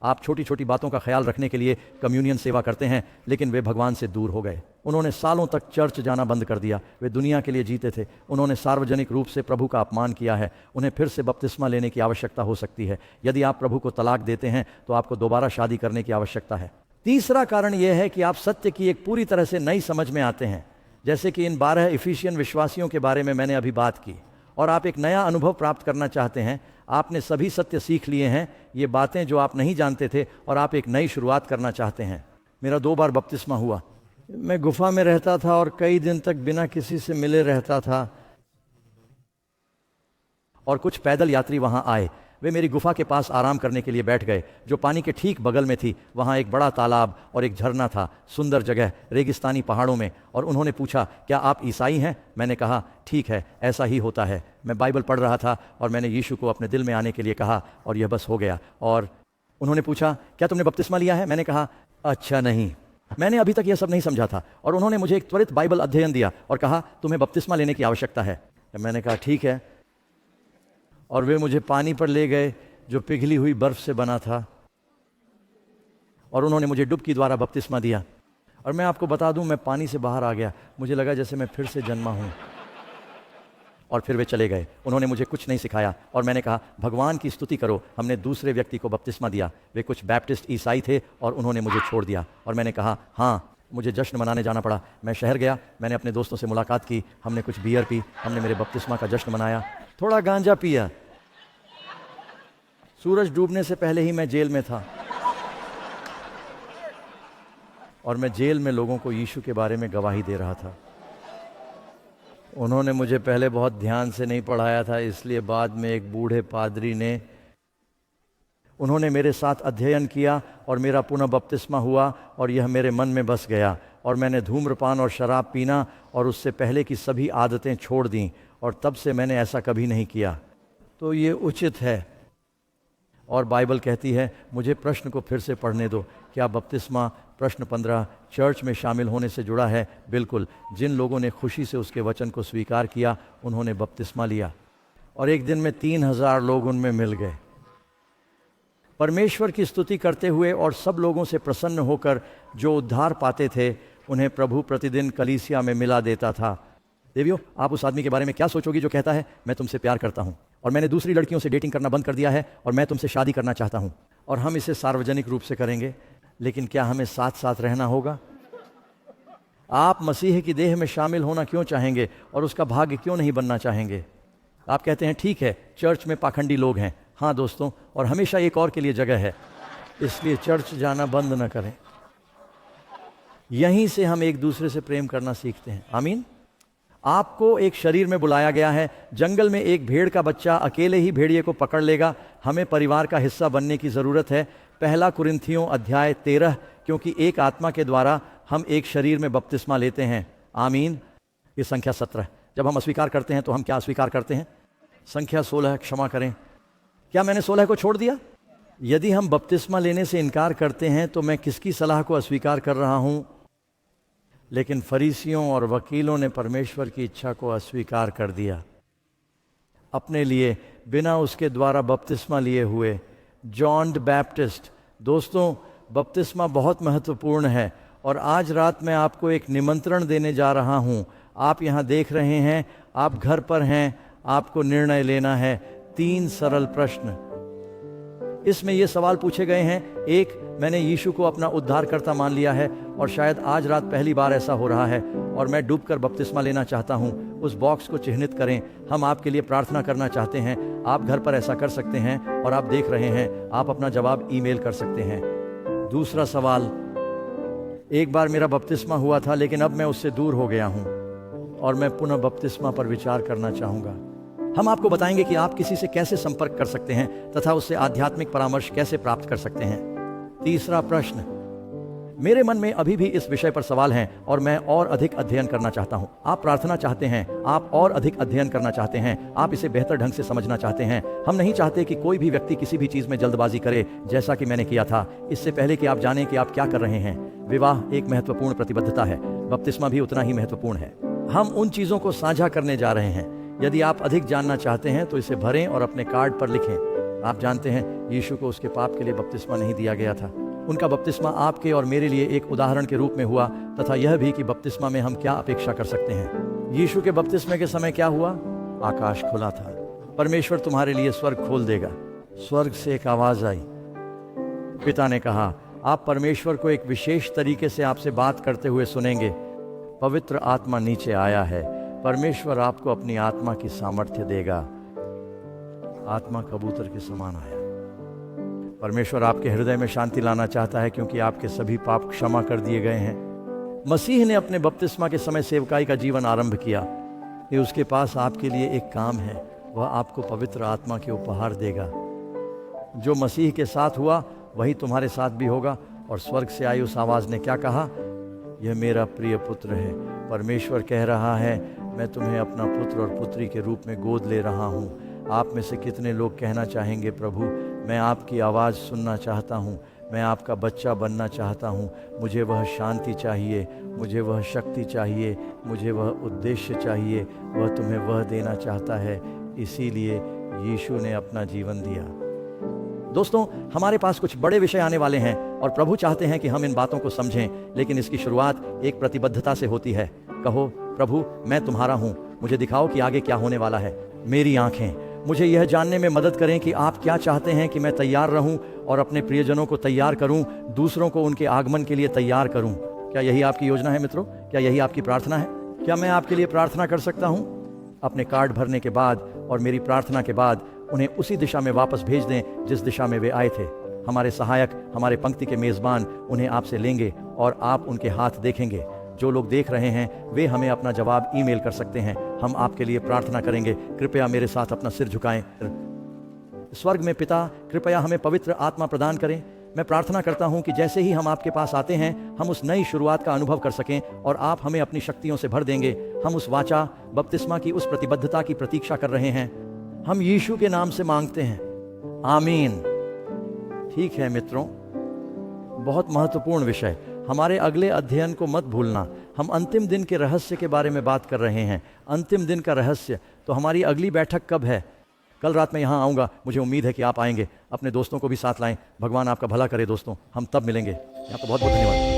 [SPEAKER 1] आप छोटी छोटी बातों का ख्याल रखने के लिए कम्युनियन सेवा करते हैं, लेकिन वे भगवान से दूर हो गए। उन्होंने सालों तक चर्च जाना बंद कर दिया। वे दुनिया के लिए जीते थे। उन्होंने सार्वजनिक रूप से प्रभु का अपमान किया है। उन्हें फिर से बपतिस्मा लेने की आवश्यकता हो सकती है। यदि आप प्रभु को तलाक देते हैं तो आपको दोबारा शादी करने की आवश्यकता है। तीसरा कारण यह है कि आप सत्य की एक पूरी तरह से नई समझ में आते हैं, जैसे कि इन 12 इफिसियन विश्वासियों के बारे में मैंने अभी बात की, और आप एक नया अनुभव प्राप्त करना चाहते हैं। आपने सभी सत्य सीख लिए हैं, ये बातें जो आप नहीं जानते थे, और आप एक नई शुरुआत करना चाहते हैं। मेरा 2 बार बपतिस्मा हुआ। मैं गुफा में रहता था और कई दिन तक बिना किसी से मिले रहता था, और कुछ पैदल यात्री वहां आए। वे मेरी गुफा के पास आराम करने के लिए बैठ गए, जो पानी के ठीक बगल में थी। वहाँ एक बड़ा तालाब और एक झरना था, सुंदर जगह रेगिस्तानी पहाड़ों में। और उन्होंने पूछा, क्या आप ईसाई हैं? मैंने कहा, ठीक है, ऐसा ही होता है। मैं बाइबल पढ़ रहा था और मैंने यीशु को अपने दिल में आने के लिए कहा, और यह बस हो गया। और उन्होंने पूछा, क्या तुमने बपतिस्मा लिया है? मैंने कहा, अच्छा नहीं, मैंने अभी तक यह सब नहीं समझा था। और उन्होंने मुझे एक त्वरित बाइबल अध्ययन दिया और कहा, तुम्हें बपतिस्मा लेने की आवश्यकता है। मैंने कहा, ठीक है। और वे मुझे पानी पर ले गए जो पिघली हुई बर्फ से बना था, और उन्होंने मुझे डुबकी द्वारा बपतिस्मा दिया। और मैं आपको बता दूं, मैं पानी से बाहर आ गया। मुझे लगा जैसे मैं फिर से जन्मा हूं। और फिर वे चले गए। उन्होंने मुझे कुछ नहीं सिखाया। और मैंने कहा, भगवान की स्तुति करो, हमने दूसरे व्यक्ति को बपतिस्मा दिया। वे कुछ बैप्टिस्ट ईसाई थे और उन्होंने मुझे छोड़ दिया। और मैंने कहा, हाँ, मुझे जश्न मनाने जाना पड़ा। मैं शहर गया, मैंने अपने दोस्तों से मुलाकात की, हमने कुछ बियर पी, हमने मेरे बपतिस्मा का जश्न मनाया, थोड़ा गांजा पिया। सूरज डूबने से पहले ही मैं जेल में था, और मैं जेल में लोगों को यीशु के बारे में गवाही दे रहा था। उन्होंने मुझे पहले बहुत ध्यान से नहीं पढ़ाया था, इसलिए बाद में एक बूढ़े पादरी ने उन्होंने मेरे साथ अध्ययन किया और मेरा पुनः बपतिस्मा हुआ, और यह मेरे मन में बस गया। और मैंने धूम्रपान और शराब पीना और उससे पहले की सभी आदतें छोड़ दी, और तब से मैंने ऐसा कभी नहीं किया। तो ये उचित है। और बाइबल कहती है, मुझे प्रश्न को फिर से पढ़ने दो, क्या बपतिस्मा, प्रश्न 15, चर्च में शामिल होने से जुड़ा है? बिल्कुल। जिन लोगों ने खुशी से उसके वचन को स्वीकार किया, उन्होंने बपतिस्मा लिया, और एक दिन में 3000 लोग उनमें मिल गए। परमेश्वर की स्तुति करते हुए और सब लोगों से प्रसन्न होकर जो उद्धार पाते थे, उन्हें प्रभु प्रतिदिन कलीसिया में मिला देता था। देवियों, आप उस आदमी के बारे में क्या सोचोगी जो कहता है, मैं तुमसे प्यार करता हूँ और मैंने दूसरी लड़कियों से डेटिंग करना बंद कर दिया है और मैं तुमसे शादी करना चाहता हूँ, और हम इसे सार्वजनिक रूप से करेंगे, लेकिन क्या हमें साथ साथ रहना होगा? आप मसीह की देह में शामिल होना क्यों चाहेंगे और उसका भाग क्यों नहीं बनना चाहेंगे? आप कहते हैं, ठीक है, चर्च में पाखंडी लोग हैं। हाँ दोस्तों, और हमेशा एक और के लिए जगह है, इसलिए चर्च जाना बंद न करें। यहीं से हम एक दूसरे से प्रेम करना सीखते हैं। आमीन। आपको एक शरीर में बुलाया गया है। जंगल में एक भेड़ का बच्चा अकेले ही भेड़िए को पकड़ लेगा। हमें परिवार का हिस्सा बनने की ज़रूरत है। 1 कुरिन्थियों अध्याय 13, क्योंकि एक आत्मा के द्वारा हम एक शरीर में बपतिस्मा लेते हैं। आमीन। ये संख्या 17। जब हम अस्वीकार करते हैं तो हम क्या अस्वीकार करते हैं? संख्या 16। क्षमा करें, क्या मैंने 16 को छोड़ दिया? यदि हम बपतिस्मा लेने से इनकार करते हैं तो मैं किसकी सलाह को अस्वीकार कर रहा हूं? लेकिन फरीसियों और वकीलों ने परमेश्वर की इच्छा को अस्वीकार कर दिया अपने लिए, बिना उसके द्वारा बपतिस्मा लिए हुए। John the Baptist. दोस्तों, बपतिस्मा बहुत महत्वपूर्ण है और आज रात मैं आपको एक निमंत्रण देने जा रहा हूं। आप यहां देख रहे हैं, आप घर पर हैं, आपको निर्णय लेना है। 3 सरल प्रश्न इसमें ये सवाल पूछे गए हैं। एक, मैंने यीशु को अपना उद्धारकर्ता मान लिया है और शायद आज रात पहली बार ऐसा हो रहा है और मैं डूबकर बपतिस्मा लेना चाहता हूं। उस बॉक्स को चिह्नित करें। हम आपके लिए प्रार्थना करना चाहते हैं। आप घर पर ऐसा कर सकते हैं और आप देख रहे हैं, आप अपना जवाब ईमेल कर सकते हैं। दूसरा सवाल, एक बार मेरा बपतिस्मा हुआ था लेकिन अब मैं उससे दूर हो गया हूं और मैं पुनः बपतिस्मा पर विचार करना चाहूँगा। हम आपको बताएंगे कि आप किसी से कैसे संपर्क कर सकते हैं तथा उससे आध्यात्मिक परामर्श कैसे प्राप्त कर सकते हैं। तीसरा प्रश्न, मेरे मन में अभी भी इस विषय पर सवाल हैं और मैं और अधिक अध्ययन करना चाहता हूं। आप प्रार्थना चाहते हैं, आप और अधिक अध्ययन करना चाहते हैं, आप इसे बेहतर ढंग से समझना चाहते हैं। हम नहीं चाहते कि कोई भी व्यक्ति किसी भी चीज में जल्दबाजी करे, जैसा कि मैंने किया था, इससे पहले कि आप जानें कि आप क्या कर रहे हैं। विवाह एक महत्वपूर्ण प्रतिबद्धता है, बपतिस्मा भी उतना ही महत्वपूर्ण है। हम उन चीजों को साझा करने जा रहे हैं। यदि आप अधिक जानना चाहते हैं तो इसे भरें और अपने कार्ड पर लिखें। आप जानते हैं, यीशु को उसके पाप के लिए बपतिस्मा नहीं दिया गया था। उनका बपतिस्मा आपके और मेरे लिए एक उदाहरण के रूप में हुआ, तथा यह भी कि बपतिस्मा में हम क्या अपेक्षा कर सकते हैं। यीशु के बपतिस्मे के समय क्या हुआ? आकाश खुला था। परमेश्वर तुम्हारे लिए स्वर्ग खोल देगा। स्वर्ग से एक आवाज आई। पिता ने कहा, आप परमेश्वर को एक विशेष तरीके से आपसे बात करते हुए सुनेंगे। पवित्र आत्मा नीचे आया है। परमेश्वर आपको अपनी आत्मा की सामर्थ्य देगा। आत्मा कबूतर के समान आया। परमेश्वर आपके हृदय में शांति लाना चाहता है क्योंकि आपके सभी पाप क्षमा कर दिए गए हैं। मसीह ने अपने बपतिस्मा के समय सेवकाई का जीवन आरंभ किया। ये उसके पास आपके लिए एक काम है, वह आपको पवित्र आत्मा के उपहार देगा। जो मसीह के साथ हुआ वही तुम्हारे साथ भी होगा। और स्वर्ग से आई उस आवाज ने क्या कहा? यह मेरा प्रिय पुत्र है। परमेश्वर कह रहा है, मैं तुम्हें अपना पुत्र और पुत्री के रूप में गोद ले रहा हूँ। आप में से कितने लोग कहना चाहेंगे, प्रभु मैं आपकी आवाज़ सुनना चाहता हूँ, मैं आपका बच्चा बनना चाहता हूँ। मुझे वह शांति चाहिए, मुझे वह शक्ति चाहिए, मुझे वह उद्देश्य चाहिए। वह तुम्हें वह देना चाहता है, इसीलिए यीशु ने अपना जीवन दिया। दोस्तों, हमारे पास कुछ बड़े विषय आने वाले हैं और प्रभु चाहते हैं कि हम इन बातों को समझें, लेकिन इसकी शुरुआत एक प्रतिबद्धता से होती है। कहो, प्रभु मैं तुम्हारा हूँ, मुझे दिखाओ कि आगे क्या होने वाला है। मेरी आंखें मुझे यह जानने में मदद करें कि आप क्या चाहते हैं कि मैं तैयार रहूं और अपने प्रियजनों को तैयार करूं, दूसरों को उनके आगमन के लिए तैयार करूं। क्या यही आपकी योजना है मित्रों? क्या यही आपकी प्रार्थना है? क्या मैं आपके लिए प्रार्थना कर सकता हूं? अपने कार्ड भरने के बाद और मेरी प्रार्थना के बाद उन्हें उसी दिशा में वापस भेज दें जिस दिशा में वे आए थे। हमारे सहायक, हमारे पंक्ति के मेज़बान उन्हें आपसे लेंगे और आप उनके हाथ देखेंगे। जो लोग देख रहे हैं वे हमें अपना जवाब ईमेल कर सकते हैं। हम आपके लिए प्रार्थना करेंगे। कृपया मेरे साथ अपना सिर झुकाएं। स्वर्ग में पिता, कृपया हमें पवित्र आत्मा प्रदान करें। मैं प्रार्थना करता हूं कि जैसे ही हम आपके पास आते हैं, हम उस नई शुरुआत का अनुभव कर सकें और आप हमें अपनी शक्तियों से भर देंगे। हम उस वाचा, बपतिस्मा की उस प्रतिबद्धता की प्रतीक्षा कर रहे हैं। हम यीशु के नाम से मांगते हैं, आमीन। ठीक है मित्रों, बहुत महत्वपूर्ण विषय। हमारे अगले अध्ययन को मत भूलना। हम अंतिम दिन के रहस्य के बारे में बात कर रहे हैं। अंतिम दिन का रहस्य। तो हमारी अगली बैठक कब है? कल रात मैं यहाँ आऊँगा। मुझे उम्मीद है कि आप आएंगे। अपने दोस्तों को भी साथ लाएं। भगवान आपका भला करे दोस्तों। हम तब मिलेंगे। आपका बहुत बहुत धन्यवाद।